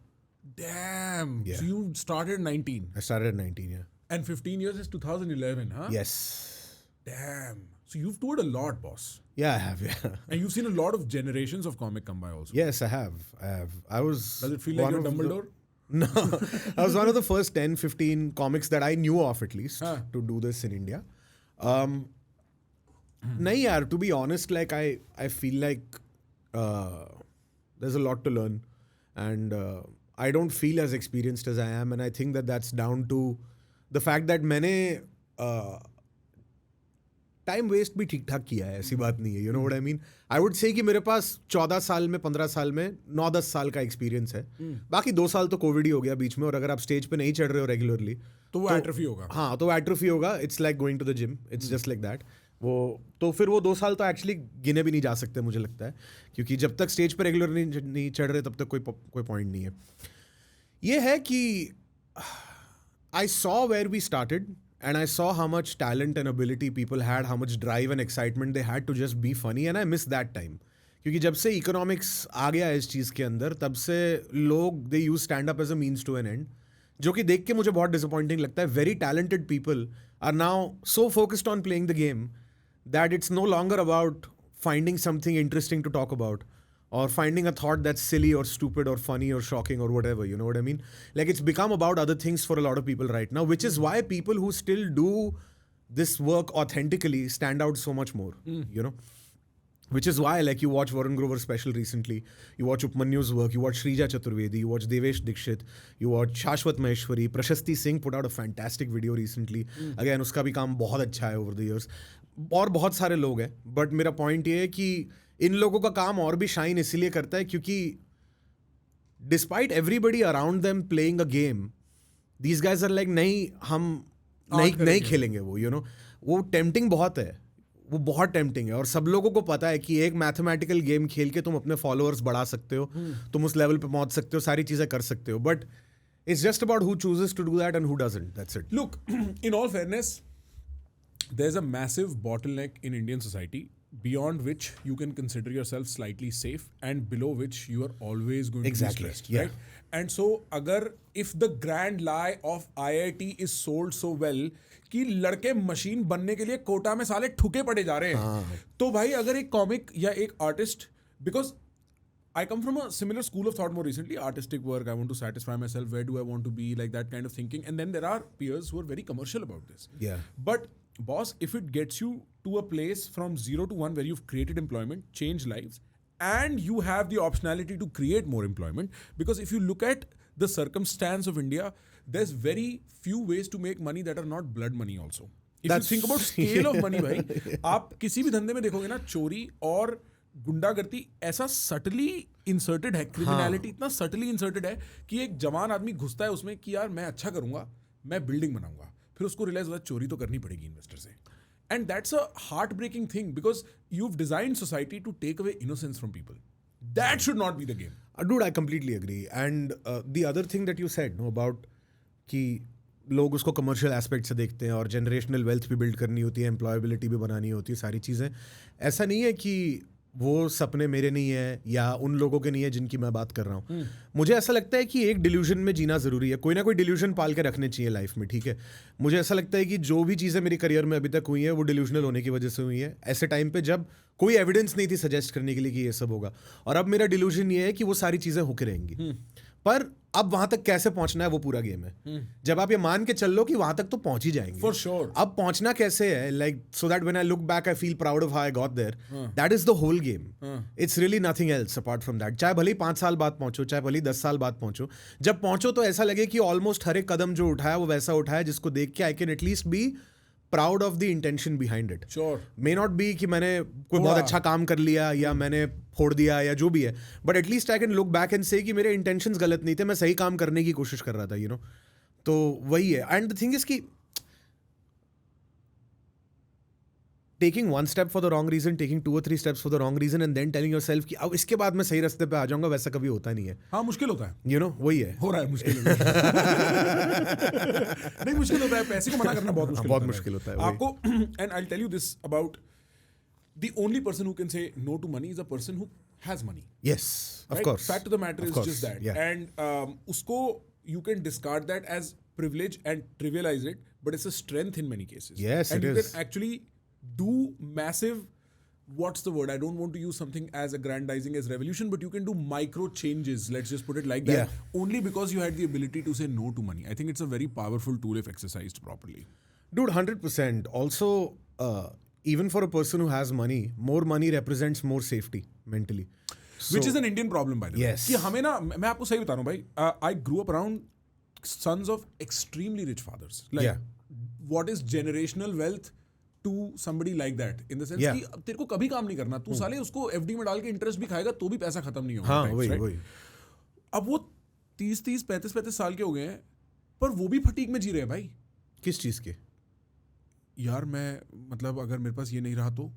Damn. Yeah. So you started 19. I started at 19, yeah. And 15 years is 2011, huh? Yes. Damn. So you've toured a lot, boss. Yeah, I have, yeah. And you've seen a lot of generations of comic come by also. Yes, I have. I was... Does it feel like one you're of Dumbledore? No. I was one of the first 10, 15 comics that I knew of at least to do this in India. Nahi yaar, to be honest, like I feel like there's a lot to learn, and I don't feel as experienced as I am, and I think that that's down to the fact that मैंने time waste भी ठीक ठाक किया है, ऐसी बात नहीं है, you know what I mean. I would say कि मेरे पास 14 साल में, 15 साल में 9-10 साल का एक्सपीरियंस है, बाकी 2 साल तो कोविड ही हो गया बीच में, और अगर आप स्टेज पे नहीं चढ़ रहे हो रेगुलरली तो वो एट्रोफी होगा। हाँ, तो एट्रोफी होगा। It's like going to the gym, it's just like that. वो तो फिर वो 2 साल तो एक्चुअली गिने भी नहीं जा सकते मुझे लगता है, क्योंकि जब तक स्टेज पे रेगुलर नहीं चढ़ रहे तब तक कोई पॉइंट नहीं है। ये है कि I saw where we started, and I saw how much talent and ability people had, how much drive and excitement they had to just be funny, and I miss that time. क्योंकि जब से economics आ गया इस चीज़ के अंदर, तब से लोग they use stand up as a means to an end, जो कि देख के मुझे बहुत डिसअपॉइंटिंग लगता है। Very talented people are now so focused on playing the game that it's no longer about finding something interesting to talk about, or finding a thought that's silly or stupid or funny or shocking or whatever, you know what I mean? Like, it's become about other things for a lot of people right now, which is why people who still do this work authentically stand out so much more, you know? Which is why, like, you watch Varun Grover's special recently, you watch Upmanyu's work, you watch Shrija Chaturvedi, you watch Devesh Dikshit, you watch Shashwat Maheshwari, Prashasti Singh put out a fantastic video recently. Again, उसका भी काम बहुत अच्छा है over the years. और बहुत सारे लोग हैं, but मेरा point ये है कि इन लोगों का काम और भी शाइन इसलिए करता है क्योंकि despite everybody around them playing a game, these guys are like नहीं हम नहीं खेलेंगे वो, you know, वो tempting बहुत है, वो बहुत tempting है, और सब लोगों को पता है कि एक मैथमेटिकल गेम खेल के तुम अपने फॉलोअर्स बढ़ा सकते हो, तुम उस लेवल पे पहुंच सकते हो, सारी चीजें कर सकते हो, but it's just about who chooses to do that and who doesn't. That's it. Look, in all fairness, there's a massive bottleneck in Indian society beyond which you can consider yourself slightly safe and below which you are always going Exactly, to be stressed, yeah. right? And so, if the grand lie of IIT is sold so well कि लड़के machine बनने के लिए कोटा में साले ठुके पड़े जा रहे हैं, तो भाई अगर एक कॉमिक या एक artist, because I come from a similar school of thought more recently, artistic work, I want to satisfy myself, where do I want to be, like that kind of thinking. And then there are peers who are very commercial about this. Yeah. But boss, if it gets you to a place from 0 to 1 where you've created employment, changed lives, and you have the optionality to create more employment, because if you look at the circumstance of India, there's very few ways to make money that are not blood money also. If That's- you think about scale of money, भाई, आप किसी भी धंधे में देखोगे ना, चोरी और गुंडागर्दी ऐसा सटली इंसर्टेड है, क्रिमिनलिटी इतना सटली इंसर्टेड है कि एक जवान आदमी घुसता है उसमें कि यार मैं अच्छा करूंगा, मैं बिल्डिंग बनाऊंगा, फिर उसको रियलाइज होता है चोरी तो करनी पड़ेगी इन्वेस्टर से. And that's a heart breaking thing because you've designed society to take away innocence from people. That should not be the game. Dude, I completely agree. And the other thing that you said, no, about कि लोग उसको commercial aspect से देखते हैं और generational wealth भी build करनी होती है, एम्प्लॉयबिलिटी भी बनानी होती है, सारी चीज़ें. ऐसा नहीं है कि वो सपने मेरे नहीं है या उन लोगों के नहीं है जिनकी मैं बात कर रहा हूँ. मुझे ऐसा लगता है कि एक डिल्यूजन में जीना ज़रूरी है. कोई ना कोई डिल्यूजन पाल के रखने चाहिए लाइफ में, ठीक है. मुझे ऐसा लगता है कि जो भी चीज़ें मेरी करियर में अभी तक हुई हैं वो डिल्यूजनल होने की वजह से हुई है, ऐसे टाइम पे जब कोई एविडेंस नहीं थी सजेस्ट करने के लिए कि ये सब होगा. और अब मेरा डिल्यूजन ये है कि वो सारी चीज़ें होके रहेंगी, पर अब वहां तक कैसे पहुंचना है वो पूरा गेम है. जब आप ये मान के चल लो कि वहां तक तो पहुंच ही जाएंगे. For sure. अब पहुंचना कैसे है, like so that when I look back I feel proud of how I got there. That is the whole game. It's really nothing else apart from that. चाहे भले ही 5 साल बाद पहुंचो, चाहे भले ही 10 साल बाद पहुंचो, जब पहुंचो तो ऐसा लगे कि ऑलमोस्ट हर एक कदम जो उठाया वो वैसा उठाया जिसको देख के I can at least be proud of the intention behind it. Sure. May not be कि मैंने कोई बहुत अच्छा काम कर लिया या मैंने फोड़ दिया या जो भी है, but at least I can look back and से कि मेरे इंटेंशंस गलत नहीं थे, मैं सही काम करने की कोशिश कर रहा था, यू नो. तो वही है. एंड द थिंग इज कि taking one step for the wrong reason, taking 2 or 3 steps for the wrong reason and then telling yourself कि अब इसके बाद मैं सही रास्ते पे आ जाऊंगा, वैसा कभी होता नहीं है. हाँ, मुश्किल होता है. यू नो, वही है. हो रहा है मुश्किल. नहीं, मुश्किल होता है. पैसे को मना करना बहुत मुश्किल बहुत होता है. मुश्किल होता है, वही. आपको, and I'll tell you this about the only person who can say no to money is a person who has money. Yes, of Right? course. Fact of the matter Of is course, just that. yeah. And उसको you can discard that as privilege and trivialize it, but it's a strength in many cases. Yes, and it you is. can actually do massive, what's the word? I don't want to use something as aggrandizing as revolution, but you can do micro changes. Let's just put it like that. Yeah. Only because you had the ability to say no to money. I think it's a very powerful tool if exercised properly. Dude, 100%. Also, even for a person who has money, more money represents more safety mentally. Which is an Indian problem, by the way. Yes. कि हमें ना, मैं आपको सही बता रहा हूँ भाई, I grew up around sons of extremely rich fathers. Like, Yeah. what is generational wealth to somebody like that? In the sense Yeah. कि अब तेरे को कभी काम नहीं करना, तू साले उसको FD में डाल के इंटरेस्ट भी खाएगा तो भी पैसा खत्म नहीं होगा. हाँ, types, वही right? वही. अब वो 30, 35 साल के हो गए हैं, पर वो भी फटीक में जी रहे हैं भाई. किस चीज़ के? यार मैं, मतलब अगर मेरे पास ये नहीं रहा तो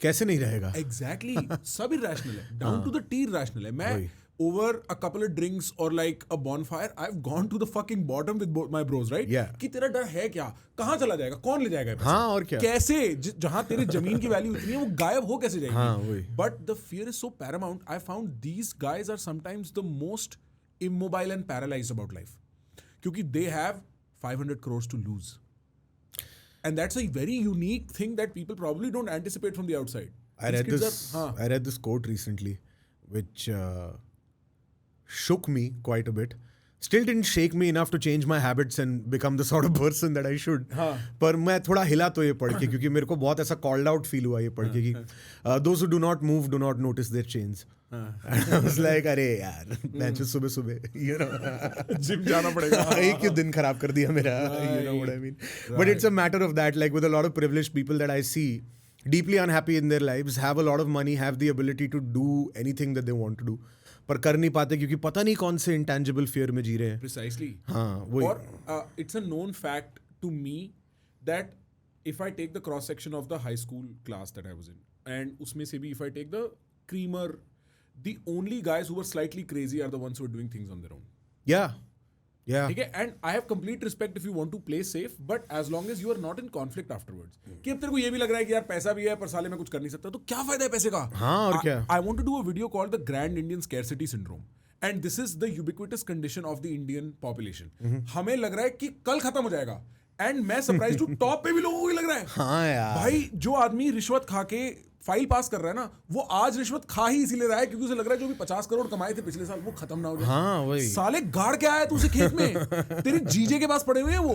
कैसे नहीं रहेगा? Exactly. सब irrational है. Down to the T irrational है. मैं वही. over a couple of drinks or like a bonfire, I've gone to the fucking bottom with my bros, right? Yeah. कि तेरा डर है क्या? कहाँ चला जाएगा? कौन ले जाएगा ये पैसा? हाँ, और क्या? कैसे? जहाँ तेरी जमीन की वैल्यू इतनी है वो गायब हो कैसे जाएगी? हाँ, वही. But the fear is so paramount. I found these guys are sometimes the most immobile and paralyzed about life. क्योंकि they have 500 crores to lose. And that's a very unique thing that people probably don't anticipate from the outside. I These read kids this. are- हाँ. I read this quote recently, which shook me quite a bit. Still didn't shake me enough to change my habits and become the sort of person that I should. हाँ. पर मैं थोड़ा हिला तो ये पढ़ के, क्योंकि मेरे को बहुत ऐसा called out feel हुआ ये पढ़ के कि those who do not move do not notice their chains. And I was like, अरे यार, मैं जो सुबह सुबह, you know, जिम जाना पड़ेगा. एक ही दिन खराब कर दिया मेरा, you know what I mean. But it's a matter of that, like with a lot of privileged people that I see, deeply unhappy in their lives, have a lot of money, have the ability to do anything that they want to do. पर कर नहीं पाते क्योंकि पता नहीं कौन से intangible fear में जी रहे हैं. Precisely. हाँ वही. और it's a known fact to me that if I take the cross section of the high school class that I was in, and उसमें से भी if I take the creamer, the only guys who were slightly crazy are the ones who are doing things on their own. Yeah. ठीक है, and I have complete respect if you want to play safe, but as long as you are not in conflict afterwards, कि अब तेरे को ये भी लग रहा है कि यार पैसा भी है पर साले मैं कुछ कर नहीं सकता, तो क्या फायदा है पैसे का? हाँ, और क्या? I want to do a video called the grand Indian scarcity syndrome, and this is the ubiquitous condition of the Indian population. हमें लग रहा है कि कल खत्म हो जाएगा, एंड मैं सरप्राइज हूं टॉप पे भी लोगों को ही लग रहा है. हाँ यार. भाई जो आदमी रिश्वत खा के फाइल पास कर रहा है ना, वो आज रिश्वत खा ही इसीलिए रहा है क्योंकि उसे लग रहा है जो भी 50 करोड़ कमाए थे पिछले साल वो खत्म ना हो जाए. हाँ वही. साले गाड़ के आया तू उसे खेत में, तेरी जीजे के पास पड़े हुए हैं वो.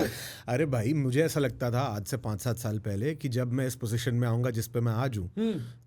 अरे भाई मुझे ऐसा लगता था आज से 5-7 साल पहले कि जब मैं इस पोजीशन में आऊंगा जिस पे मैं आज हूँ,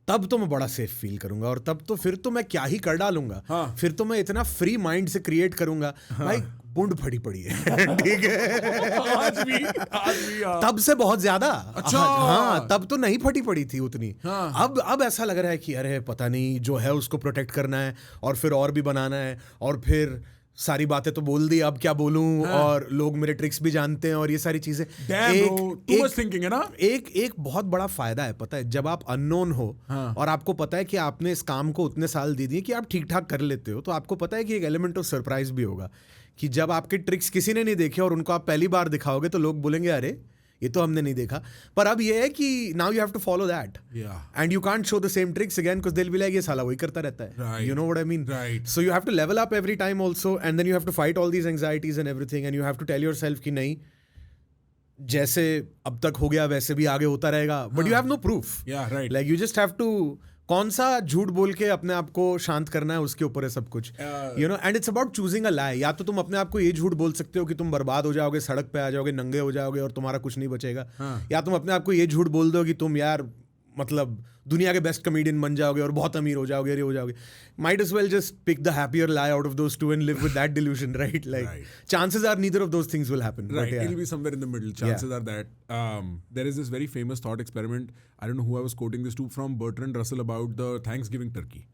तब तो मैं बड़ा सेफ फील करूंगा, और तब तो फिर तो मैं क्या ही कर डालूंगा. हाँ. फिर तो मैं इतना फ्री माइंड से क्रिएट करूंगा. भाई बुंड फटी पड़ी है. ठीक है. आज भी हाँ. तब से बहुत ज्यादा. अच्छा. हाँ तब तो नहीं फटी पड़ी थी उतनी. हाँ. अब ऐसा लग रहा है कि अरे पता नहीं जो है उसको प्रोटेक्ट करना है और फिर और भी बनाना है, और फिर सारी बातें तो बोल दी, अब क्या बोलूं. हाँ. और लोग मेरे ट्रिक्स भी जानते हैं और ये सारी चीजें. टू मच थिंकिंग है ना. एक बहुत बड़ा फायदा है पता है, जब आप अननोन हो. हाँ. और आपको पता है कि आपने इस काम को उतने साल दे दिए कि आप ठीक ठाक कर लेते हो, तो आपको पता है कि एक एलिमेंट ऑफ सरप्राइज भी होगा कि जब आपके ट्रिक्स किसी ने नहीं देखे और उनको आप पहली बार दिखाओगे तो लोग बोलेंगे अरे ये तो हमने नहीं देखा. पर अब ये है कि now you have to follow that, and you can't show the same tricks again because they will be like ये साला वही करता रहता है. Right. You know what I mean. Right. So you have to level up every time also, and then you have to fight all these anxieties and everything, and you have to tell yourself कि नहीं जैसे अब तक हो गया वैसे भी आगे होता रहेगा. But you have no proof. Yeah, right. Like you just have to कौन सा झूठ बोल के अपने आप को शांत करना है उसके ऊपर है सब कुछ. You know, and it's about choosing a lie. या तो तुम अपने आप को ये झूठ बोल सकते हो कि तुम बर्बाद हो जाओगे, सड़क पे आ जाओगे, नंगे हो जाओगे और तुम्हारा कुछ नहीं बचेगा. या तुम अपने आप को ये झूठ बोल दो कि तुम यार मतलब दुनिया के बेस्ट कमेडियन बन जाओगे और बहुत अमीर हो जाओगे, ये हो जाओगे. Might as well just pick the happier lie out of those two and live with that delusion, right? Like chances are neither of those things will happen. Right, it'll be somewhere in the middle. Chances are that there is this very famous thought experiment. I don't know who I was quoting this to, from Bertrand Russell about the Thanksgiving turkey.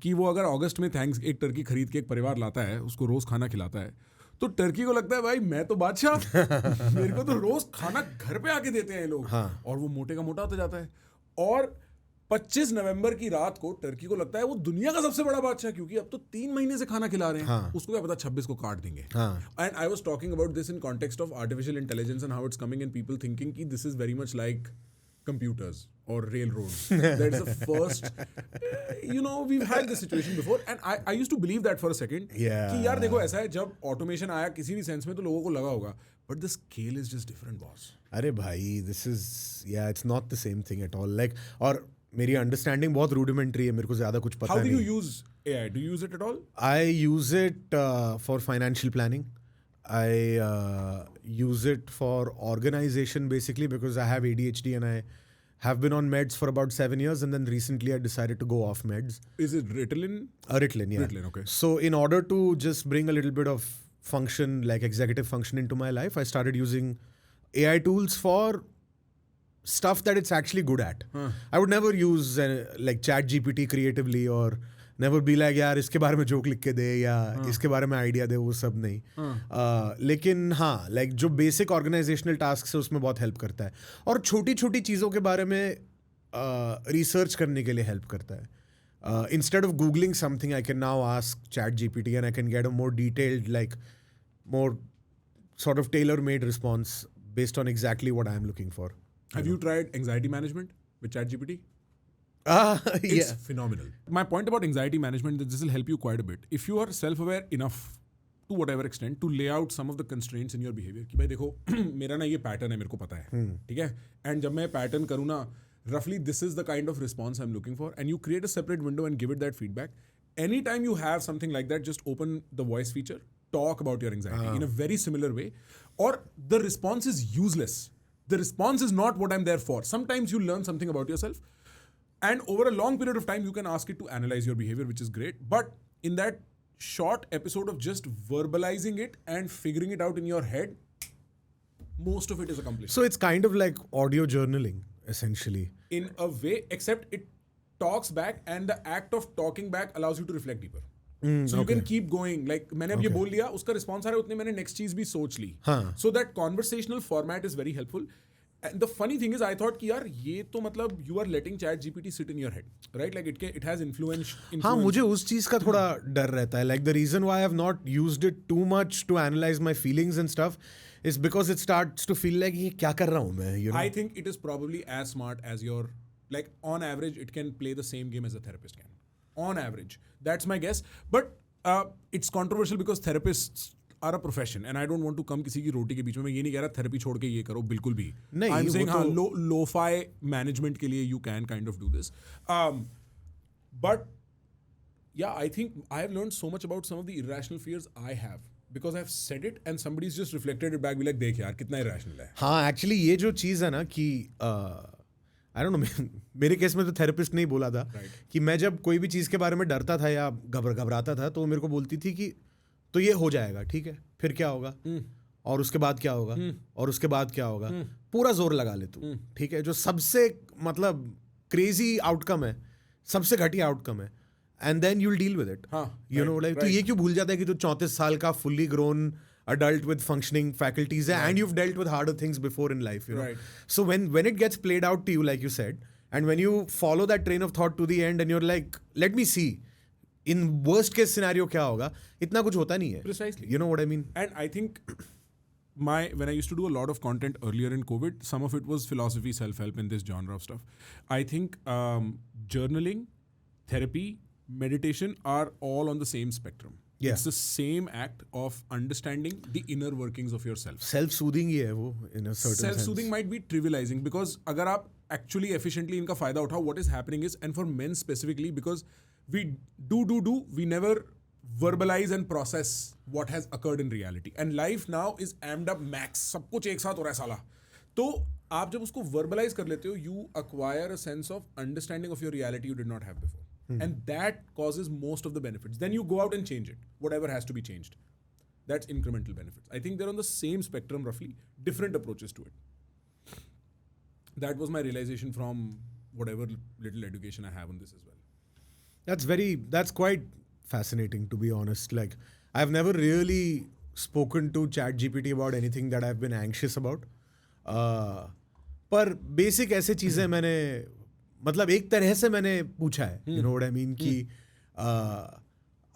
कि वो अगर अगस्त में एक Turkey खरीद के एक परिवार लाता है, उसको रोज खाना खिलाता है, तो टर्की को लगता है भाई मैं तो बादशाह, मेरे को तो रोज खाना घर पे आके देते हैं ये लोग. और वो मोटे का मोटा होता जाता है. और 25 नवंबर की रात को टर्की को लगता है वो दुनिया का सबसे बड़ा बादशाह, क्योंकि अब तो 3 महीने से खाना खिला रहे हैं. उसको क्या पता 26 को काट देंगे. And I was talking about this in context of artificial intelligence and how it's coming and people thinking कि this is very much like computers or railroads. That's the first, you know, we've had this situation before, and I used to believe that for a second. Yeah. कि यार देखो ऐसा है, जब automation आया किसी भी सेंस में तो लोगों को लगा होगा, but the scale is just different, boss. अरे भाई this is, yeah, it's not the same thing at all. Like, और मेरी अंडरस्टैंडिंग बहुत रूडिमेंट्री है, मेरे को ज्यादा कुछ पता How नहीं. do you use AI? Do you use it at all? I use it for financial planning. I use it for organization basically because I have ADHD and I have been on meds for about 7 years, and then recently I decided to go off meds. Is it Ritalin? Ritalin, yeah. Ritalin, okay. So in order to just bring a little bit of function, like executive function into my life, I started using AI tools for stuff that it's actually good at. I would never use like ChatGPT creatively or never be like यार इसके बारे में joke लिख के दे या इसके बारे में आइडिया दे, वो सब नहीं. लेकिन हाँ, लाइक जो बेसिक ऑर्गेनाइजेशनल टास्क है उसमें बहुत हेल्प करता है, और छोटी छोटी चीज़ों के बारे में रिसर्च करने के लिए हेल्प करता है. Instead of Googling something, I can now ask ChatGPT and I can get a more detailed, like more sort of tailor-made response based on exactly what I'm looking for. Have you tried anxiety management with ChatGPT? Yeah. It's phenomenal. My point about anxiety management is this will help you quite a bit. If you are self-aware enough to whatever extent to lay out some of the constraints in your behavior कि भाई देखो मेरा ना ये pattern है, मेरे को पता है, ठीक है, एंड जब मैं पैटर्न करूँ ना roughly this is the kind of response I'm looking for, and you create a separate window and give it that feedback. Anytime you have something like that, just open the voice feature, talk about your anxiety in a very similar way, or the response is useless. The response is not what I'm there for. Sometimes you learn something about yourself, and over a long period of time, you can ask it to analyze your behavior, which is great. But in that short episode of just verbalizing it and figuring it out in your head, most of it is accomplished. So it's kind of like audio journaling, essentially. In a way, except it talks back, and the act of talking back allows you to reflect deeper. So you okay. can keep going. Like मैंने अब ये बोल लिया, उसका response आ रहा है, उतने मैंने नेक्स्ट चीज भी सोच ली. हाँ. So that conversational format is very helpful. And the funny thing is, I thought कि यार ये तो मतलब you are letting ChatGPT sit in your head, right? Like it has influence. हाँ, मुझे उस चीज का थोड़ा डर रहता है. Like the reason why I have not used it too much to analyze my feelings and stuff is because it starts to feel like ये क्या कर रहा हूँ मैं, you know? I think it is probably as smart as your, like on average, it can play the same game as a therapist can. On average. That's my guess. But it's controversial because therapists are a profession and I don't want to come किसी की रोटी के बीच में. मैं ये नहीं कह रहा therapy छोड़ के ये करो, बिल्कुल भी. नहीं, I'm saying वो हाँ, तो- lo-fi management के लिए you can kind of do this. But yeah, I think I have learned so much about some of the irrational fears I have because I've said it and somebody's just reflected it back, be like, देख यार कितना irrational है. हाँ, actually ये जो चीज़ है ना कि आई डोंट नो, मेरे केस में तो थेरेपिस्ट ने ही बोला था कि मैं जब कोई भी चीज़ के बारे में डरता था या घबराता था तो वो मेरे को बोलती थी कि तो ये हो जाएगा, ठीक है, फिर क्या होगा, और उसके बाद क्या होगा, और उसके बाद क्या होगा, पूरा जोर लगा ले तू, ठीक है. जो सबसे मतलब क्रेजी आउटकम है, सबसे घटिया आउटकम है, and then you will deal with it. You know, like तो ये क्यों भूल जाता है कि तू 34 साल का fully grown adult with functioning faculties and you've dealt with harder things before in life, you know. So when it gets played out to you, like you said, and when you follow that train of thought to the end and you're like, let me see in worst case scenario क्या होगा, इतना कुछ होता नहीं है. Precisely. You know what I mean? And I think when I used to do a lot of content earlier in COVID, some of it was philosophy, self-help, in this genre of stuff. I think journaling, therapy, meditation are all on the same spectrum. Yeah. It's the same act of understanding the inner workings of yourself. Self-soothing ही है वो in a certain Self-soothing sense. might be trivializing because अगर आप actually efficiently इनका फायदा उठाओ, what is happening is, and for men specifically, because we we never verbalize and process what has occurred in reality. And life now is amped up max. सब कुछ एक साथ हो रहा है साला. तो आप जब उसको verbalize कर लेते हो, you acquire a sense of understanding of your reality you did not have before. And that causes most of the benefits. Then you go out and change it, whatever has to be changed. That's incremental benefits. I think they're on the same spectrum roughly, different approaches to it. That was my realization from whatever little education I have on this as well. That's quite fascinating, to be honest. Like, I've never really spoken to ChatGPT about anything that I've been anxious about. पर basic ऐसे चीज़ें मैंने, मतलब एक तरह से मैंने पूछा है, you know what I mean, कि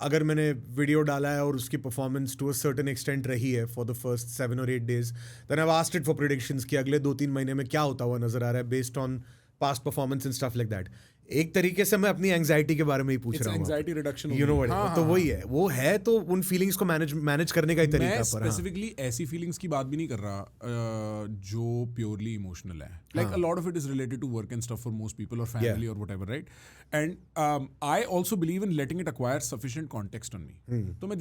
अगर मैंने वीडियो डाला है और उसकी performance to a certain extent रही है for the first 7 or 8 days, then I have asked it for predictions कि अगले 2-3 महीने में क्या होता हुआ नजर आ रहा है based on past performance and stuff like that. एक तरीके से मैं अपनी एंग्जाइटी के बारे में ही पूछ It's रहा हूँ. anxiety reduction. You know only. What, तो वही है, वो है, तो उन फीलिंग्स को मैनेज करने का ही तरीका. मैं पर हाँ. स्पेसिफिकली ऐसी फीलिंग्स की बात भी नहीं कर रहा जो प्योरली इमोशनल है. Like a lot of it is related to work and stuff for most people और फैमिली और whatever, right? And I also believe in letting it acquire sufficient context on me. तो मैं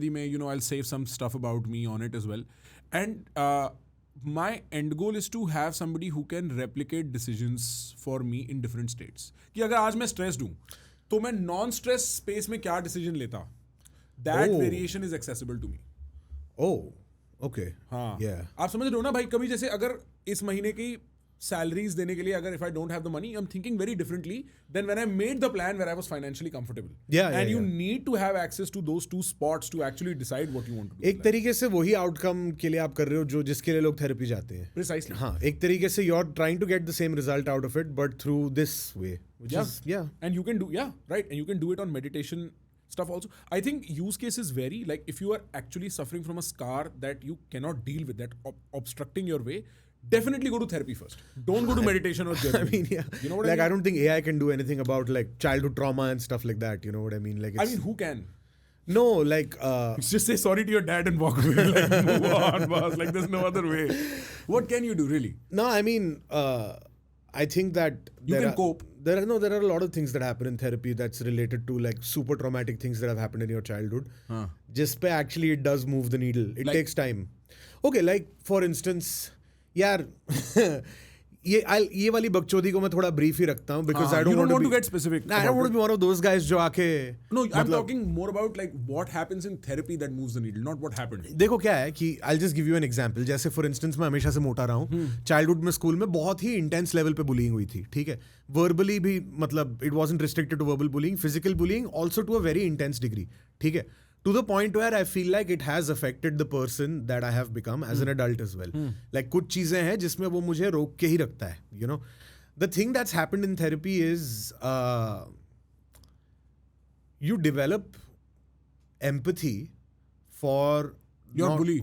धीमे you know I will save some stuff about me on it as well. And my end goal is to have somebody who can replicate decisions for me in different states. कि अगर आज मैं stressed हूँ तो मैं non stress space में क्या decision लेता, that Oh. Variation is accessible to me. Okay. हाँ, Yeah. आप समझ रहे हो ना भाई? कभी जैसे अगर इस महीने की सैलरीज देने के लिए अगर if I don't have the money, I am thinking very differently than when I made the plan where I was financially comfortable. Yeah, and you yeah. Need to have access to those two spots to actually decide what you want to do. एक तरीके से वही outcome के लिए आप कर रहे हो जो जिसके लिए लोग थेरेपी जाते हैं. प्रिसाइसली. हाँ, एक तरीके से you are trying to get the same result out of it but through this way, which is And you can do, right. And you can do it on meditation stuff also. I think use cases vary. Like if you are actually suffering from a scar that you cannot deal with, that obstructing your way, definitely go to therapy first. Don't go to meditation or I journaling. mean, yeah. You know what like I mean? I don't think AI can do anything about like childhood trauma and stuff like that. You know what I mean? Like, I it's, mean, who can? no, like Just say sorry to your dad and walk away. Like, move on, boss. Like, there's no other way. What can you do, really? no, I mean, I think that You there can are, cope. There are a lot of things that happen in therapy that's related to like super traumatic things that have happened in your childhood. Just पे actually it does move the needle. It Like- takes time. Okay, like for instance, यार ये वाली बकचोदी को मैं थोड़ा brief ही रखता हूँ because I you don't don't want want to to get specific I don't about want to be one of those guys जो आके No, I'm talking more about like what happens in therapy that moves the needle, not what happened. देखो क्या है कि I'll just give you an example. जैसे for instance मैं हमेशा से मोटा रहा हूँ. चाइल्डहुड में स्कूल में बहुत ही इंटेंस लेवल पे बुलिंग हुई थी. ठीक है, वर्बली भी, मतलब it wasn't restricted to verbal bullying, physical bullying also to a very intense degree. ठीक है, to the point where I feel like it has affected the person that I have become as an adult as well. Like कुछ चीजें हैं जिसमें वो मुझे रोक के ही रखता है. You know, the thing that's happened in therapy is you develop empathy for Your not, bully.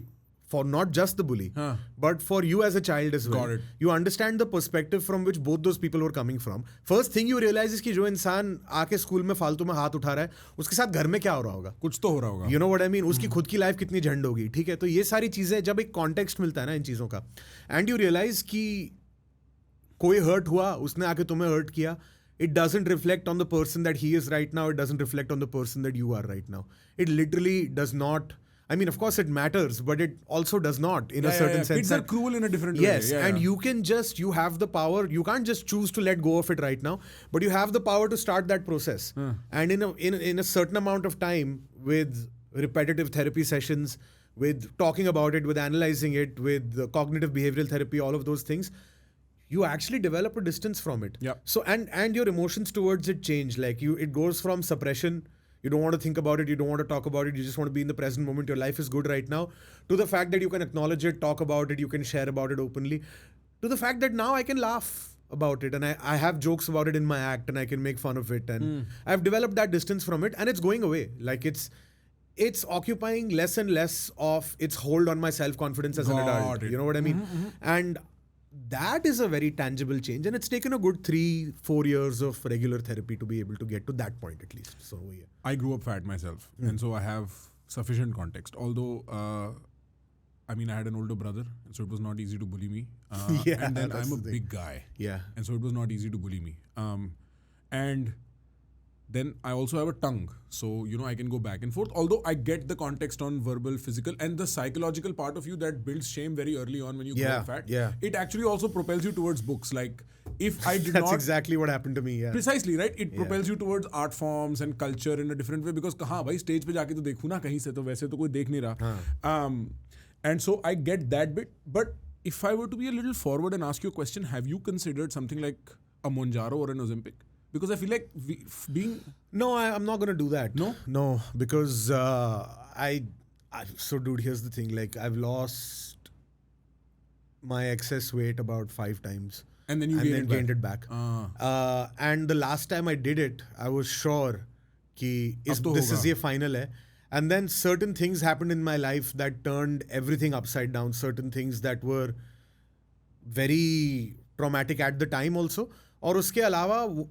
for not just the bully, Huh. but for you as a child as well. Got it. You understand the perspective from which both those people were coming from. First thing you realize is कि जो इंसान आके school में फालतू में हाथ उठा रहा है, उसके साथ घर में क्या हो रहा होगा. कुछ तो हो रहा होगा. You know what I mean? उसकी खुद की लाइफ कितनी झंड होगी. ठीक है, तो ये सारी चीजें जब एक कॉन्टेक्स्ट मिलता है ना इन चीजों का, एंड यू रियलाइज कि कोई हर्ट हुआ, उसने आके तुम्हें हर्ट किया, it doesn't reflect on the person that he is right now, it doesn't reflect on the person that you are right now. It literally does not. I mean, of course it matters, but it also does not in a certain sense. Kids are cruel in a different way. Yes, and you can just, you have the power, you can't just choose to let go of it right now, but you have the power to start that process. And in a certain amount of time, with repetitive therapy sessions, with talking about it, with analyzing it, with cognitive behavioral therapy, all of those things, you actually develop a distance from it. Yeah. So and your emotions towards it change. Like it goes from suppression. You don't want to think about it. You don't want to talk about it. You just want to be in the present moment. Your life is good right now. To the fact that you can acknowledge it, talk about it, you can share about it openly. To the fact that now I can laugh about it and I have jokes about it in my act and I can make fun of it. And I've developed that distance from it and it's going away. Like it's occupying less and less of its hold on my self-confidence as an Got adult. it. You know what I mean? And that is a very tangible change, and it's taken a good 3-4 years of regular therapy to be able to get to that point at least. So yeah. I grew up fat myself, and so I have sufficient context. Although, I mean, I had an older brother, and so it was not easy to bully me. Yeah, and then that's I'm a the thing. big guy, Yeah. and so it was not easy to bully me. And then I also have a tongue, so I can go back and forth. Although I get the context on verbal, physical, and the psychological part of you that builds shame very early on when you grow up fat. yeah. It actually also propels you towards books. Like if I did That's not exactly what happened to me. Yeah. Precisely, right? It propels you towards art forms and culture in a different way because हाँ भाई stage पे जाके तो देखूँ ना कहीं से, तो वैसे तो कोई देख नहीं रहा. And so I get that bit. But if I were to be a little forward and ask you a question, have you considered something like a Monjaro or an Ozempic? Because I feel like being... No, I'm not going to do that. No? No, because so dude, here's the thing. Like I've lost my excess weight about 5 times. And then you gained it back. And the last time I did it, I was sure कि this is ये final है. And then certain things happened in my life that turned everything upside down. Certain things that were very traumatic at the time also. और उसके अलावा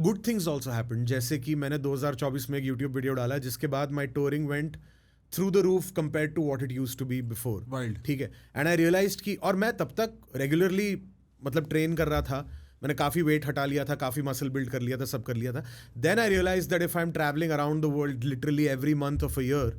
good things also happened. जैसे कि मैंने 2024 में एक YouTube वीडियो डाला जिसके बाद my touring went through the roof compared to what it used to be before. Wild. ठीक है. And I realized कि, और मैं तब तक regularly मतलब ट्रेन कर रहा था, मैंने काफ़ी वेट हटा लिया था, काफ़ी मसल बिल्ड कर लिया था, सब कर लिया था. Then I realized that if I'm traveling around the world literally every month of a year,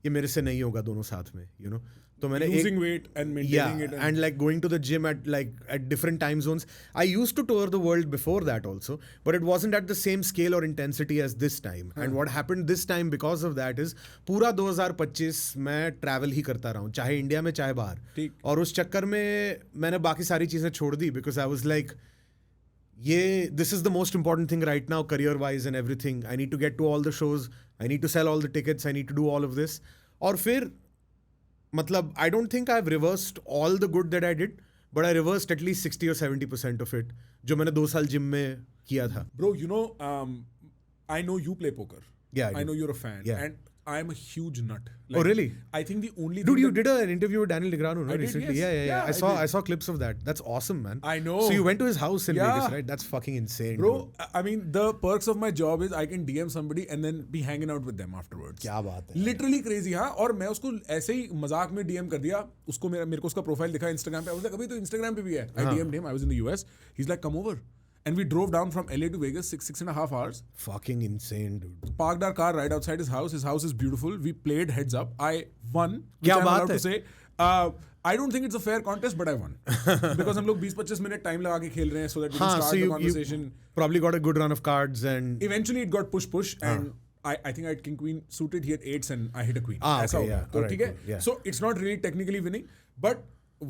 ये मेरे से नहीं होगा दोनों साथ में, you know. तो मैंने losing weight and maintaining it. And like going to the gym at different time zones. I used to tour the world before that also, but it wasn't at the same scale or intensity as this time. And what happened this time because of that is पूरा 2025 मैं travel ही करता रहा हूँ, चाहे India में चाहे बाहर. ठीक. और उस चक्कर में मैंने बाकी सारी चीज़ें छोड़ दी because I was like, this is the most important thing right now career wise and everything. I need to get to all the shows, I need to sell all the tickets, I need to do all of this. और फिर मतलब I don't think I've reversed all the good that I did, but I reversed at least 60 or 70% of it जो मैंने 2 साल gym में किया था. Bro, I know you play poker. Yeah, I I do. know you're a fan. Yeah. And I'm a huge nut. Oh, really? I think the only Dude, thing you that- did an interview with Daniel Negreanu, no, I did, recently. yes. Yeah. Yeah, I saw clips of that. That's awesome, man. I know. So you went to his house in Yeah. Vegas, right? That's fucking insane, Bro, dude. I mean, the perks of my job is I can DM somebody and then be hanging out with them afterwards. क्या बात है. Literally crazy, हाँ. और मैं उसको ऐसे ही मजाक में DM कर दिया. उसको मेरे को उसका प्रोफाइल दिखा Instagram पे. I was like, अभी तो Instagram पे भी है. I DM'd him. I was in the US. He's like, come over. And we drove down from LA to Vegas 6.5 hours. Fucking insane, dude. Parked our car right outside his house. His house is beautiful. We played heads up. I won. Which क्या I'm बात allowed है? to say. I don't think it's a fair contest, but I won because हम लोग 20-25 minute time लगा के खेल रहे हैं so that we can हाँ, start so the you conversation. probably got a good run of cards and Eventually it got push and I think I had king queen suited, he had eights and I hit a queen. ऐसा okay, हो गया. yeah, तो alright, ठीक है. cool, yeah. So it's not really technically winning, but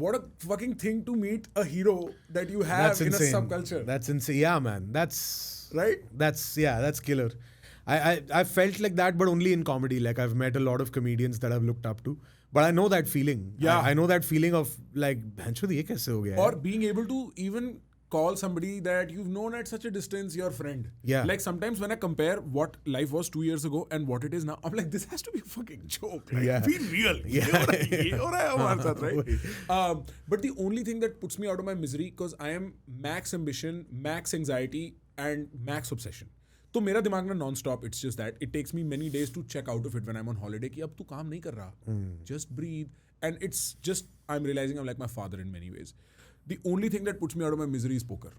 what a fucking thing to meet a hero that you have that's in insane. a subculture. That's insane. Yeah, man. That's Right? that's killer. I felt like that, but only in comedy. Like I've met a lot of comedians that I've looked up to, but I know that feeling. Yeah. I know that feeling of like, "Bhanchod, ye kaise ho gaya?" Or being able to even call somebody that you've known at such a distance your friend. Yeah. Like sometimes when I compare what life was 2 years ago and what it is now, I'm like, this has to be a fucking joke. Like, Yeah. be real. Yeah. ये हो रहा है हमारे साथ, right? But the only thing that puts me out of my misery, because I am max ambition, max anxiety and max obsession. तो मेरा दिमाग ना non stop it's just that it takes me many days to check out of it when I am on holiday कि अब तू काम नहीं कर रहा, just breathe and it's just I am realizing I am like my father in many ways. The only thing that puts me out of my misery is poker.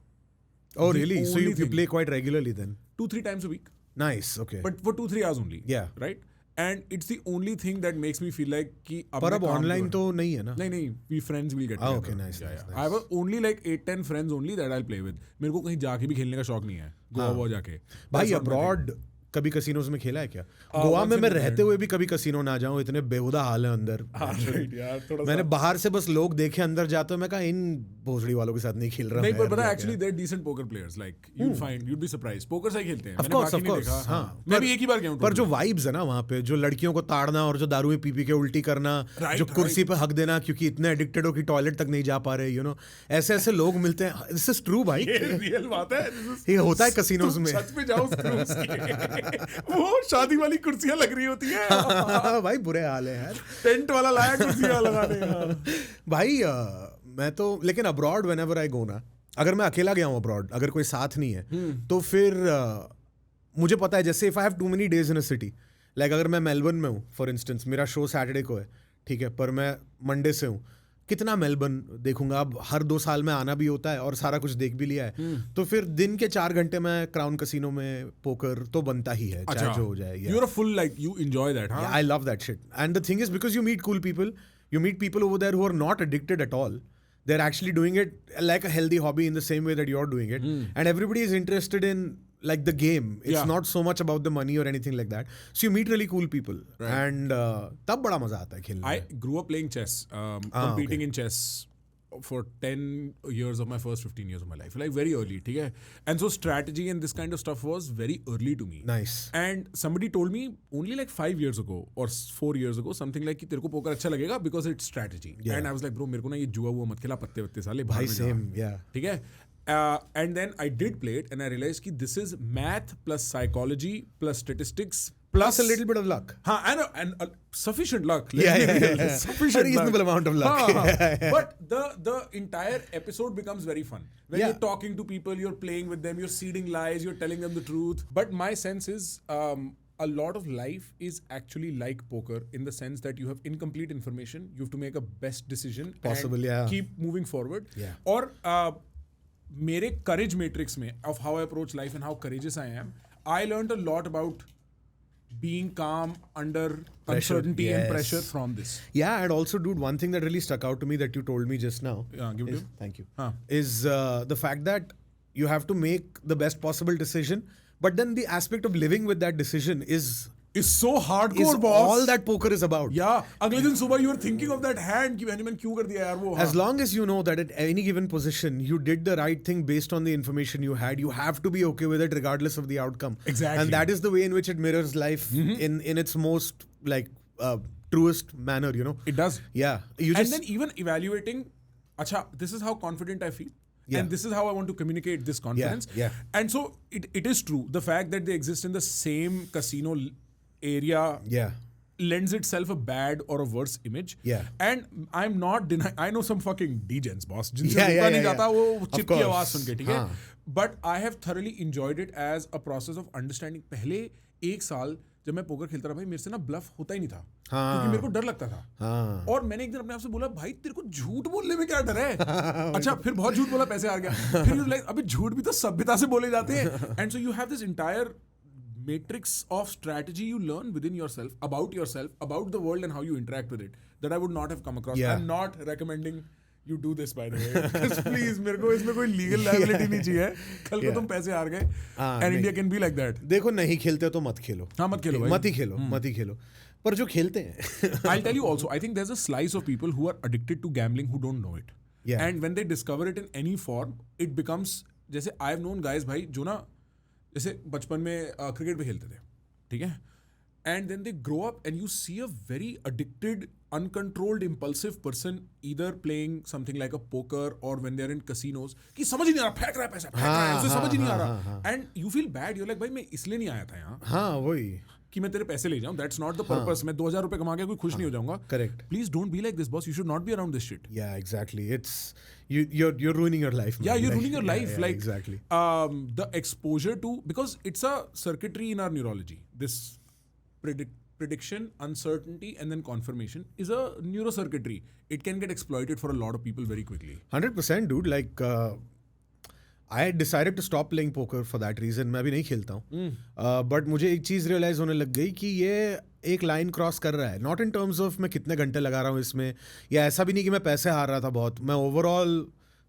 Oh, The really? So only you thing. play quite regularly then? 2-3 times a week, Nice. Okay. but for 2-3 hours only. Yeah. Right? And it's the only thing that makes me feel like कि अब पर मैं अब काम online कर- तो नहीं है ना? नहीं we friends will get Ah, together. okay, nice, Yeah, nice, yeah. nice. I have only like 8-10 friends only that I'll play with. मेरे को कहीं जाके भी खेलने का शौक नहीं है, गोवा जाके. भाई That's not my thing. Abroad कभी कसिनोज में खेला है क्या? गोवा once में in मैं a रहते हुए भी कभी कसिनो ना जाऊं, इतने बेहुदा हाल है अंदर. Right, यार, थोड़ा सा- मैंने बाहर से बस लोग देखे अंदर जाते हुए, मैं कहा इन भोसड़ी वालों के साथ नहीं खेल रहा नहीं, मैं पर यार, पता है जाके. Actually they're decent poker players, like you'll find, you'd be surprised. Poker सही खेलते हैं. Of मैंने course, बाकी of नहीं course, देखा. हाँ. मैं भी एक ही बार गया हूँ. पर जो total. वाइब्स है ना वहाँ पे, जो लड़कियों को ताड़ना और जो दारू में पी पी के उल्टी करना, Right, जो कुर्सी पे हक देना क्योंकि इतने एडिक्टेड हो कि टॉयलेट तक नहीं जा पा रहे, यू नो, ऐसे ऐसे लोग मिलते हैं. दिस इज ट्रू भाई. ये रियल बात है. ये होता है casinos में. छत पे जाओ क्रूज के. वो शादी वाली कुर्सियां लग रही होती है. भाई बुरे हाल है यार. टेंट वाला लाया कुर्सियां लगाने का. भाई मैं तो, लेकिन अब्रॉड वेन एवर आई गो ना, अगर मैं अकेला गया हूँ अब्रॉड, अगर कोई साथ नहीं है तो फिर मुझे पता है, जैसे if I have too many days in a city, like अगर मैं मेलबर्न में हूँ फॉर इंस्टेंस, मेरा शो सैटरडे को है, ठीक है, पर मैं मंडे से हूँ, कितना मेलबर्न देखूंगा. अब हर 2 साल में आना भी होता है और सारा कुछ देख भी लिया है, तो फिर दिन के 4 घंटे में क्राउन कसिनो में पोकर तो बनता ही है, चाहे जो हो जाए. You're a full, like, you enjoy that, huh? Yeah, I love that shit. And the thing is, because you meet cool people, you meet people over there who are not addicted at all. They're actually doing it like a healthy hobby in the same way that you're doing it. And everybody is interested in like the game. It's Yeah. not so much about the money or anything like that. So you meet really cool people. Right. And तब बड़ा मजा आता है खेलने I में. grew up playing chess, competing in chess for 10 years of my first 15 years of my life, like very early, ठीक है? And so strategy and this kind of stuff was very early to me. Nice. And somebody told me only like 5 years ago or 4 years ago something like कि तेरे को poker अच्छा लगेगा because it's strategy. Yeah. And I was like, bro, मेरे को ना ये जुआ हुआ मत खेला, पत्ते वत्ते साले भाई बाहर में जा. same, yeah. ठीक है? And then I did play it and I realized कि this is math plus psychology plus statistics Plus a little bit of luck. हाँ, and sufficient luck. Yeah, Let's be yeah, real. yeah. Sufficient A reasonable luck. amount of luck. हाँ, Yeah, yeah. But the entire episode becomes very fun. When Yeah. you're talking to people, you're playing with them, you're seeding lies, you're telling them the truth. But my sense is a lot of life is actually like poker in the sense that you have incomplete information. You have to make a best decision. Possible, and yeah. keep moving forward. Yeah. और मेरे courage matrix में of how I approach life and how courageous I am, I learned a lot about being calm under uncertainty and yes. pressure from this. Yeah, and also, dude, one thing that really stuck out to me that you told me just now. Yeah, give it is, to him. thank you. Huh. Is the fact that you have to make the best possible decision, but then the aspect of living with that decision is It's so hardcore, boss. all that poker is about. Yeah, अगले दिन सुबह you were thinking of that hand कि मैंने क्यों कर दिया यार वो. As long as you know that at any given position you did the right thing based on the information you had, you have to be okay with it regardless of the outcome. Exactly. And that is the way in which it mirrors life in its most like truest manner, you know. It does. Yeah. You And just then even evaluating, acha, this is how confident I feel. Yeah. And this is how I want to communicate this confidence. yeah. And so it is true. The fact that they exist in the same casino area yeah. lends itself a bad or a worse image. Yeah. And I'm not denying, I know some fucking degens, boss, जिनसे Yeah, रुका yeah, नहीं yeah, जाता yeah. वो Of chip की course. आवाज सुन के, ठीक है? हाँ. But I have thoroughly enjoyed it as a process of understanding. पहले 1 साल जब मैं पोकर खेलता रहा भाई, मेरे से ना ब्लफ होता ही नहीं था, क्योंकि मेरे को डर लगता था. हाँ. और मैंने एक दिन अपने आप से बोला, भाई तेरे को झूठ बोलने में क्या डर है? अच्छा, फिर बहुत झूठ बोला, पैसे हार गया. फिर लाइक अबे झूठ भी तो सभ्यता से बोले जाते हैं. And so you have this entire matrix of strategy you learn within yourself, about the world and how you interact with it, that I would not have come across. Yeah. I'm not recommending you do this, by the way. Just please, मेरे को इसमें कोई legal liability नहीं चाहिए. कल को तुम पैसे हार गए. And India can be like that. देखो नहीं खेलते तो मत खेलो. हाँ, मत खेलो भाई. मत ही खेलो. पर जो खेलते हैं I'll tell you also, I think there's a slice of people who are addicted to gambling who don't know it. Yeah. And when they discover it in any form, it becomes, जैसे I've known guys भाई जो ना जैसे बचपन में cricket पे खेलते थे, ठीक है, and then they grow up and you see a very addicted, uncontrolled, impulsive person either playing something like a poker or when they're in casinos कि समझ ही नहीं आ रहा, फेंक रहा है पैसा, फेंक रहा है, उसे समझ ही नहीं आ रहा, and you feel bad, you're like भाई मैं इसलिए नहीं आया था यहाँ, हाँ वही कि मैं तेरे पैसे ले जाऊं, that's not the purpose. मैं 2000 रुपए कमा के कोई खुश नहीं हो जाऊंगा. Correct. Please don't be like this, boss. You should not be around this shit. Yeah, exactly. It's you're ruining your life. Man. Yeah, you're Like, ruining your life. yeah, like exactly. The exposure to, because it's a circuitry in our neurology. This prediction, uncertainty, and then confirmation is a neurocircuitry. It can get exploited for a lot of people very quickly. 100%, dude. Like I decided to stop playing poker for that reason. मैं अभी नहीं खेलता हूँ. But मुझे एक चीज़ realise होने लग गई कि ये एक लाइन क्रॉस कर रहा है. नॉट इन टर्म्स ऑफ मैं कितने घंटे लगा रहा हूँ इसमें, या ऐसा भी नहीं कि मैं पैसे हार रहा था बहुत. मैं ओवरऑल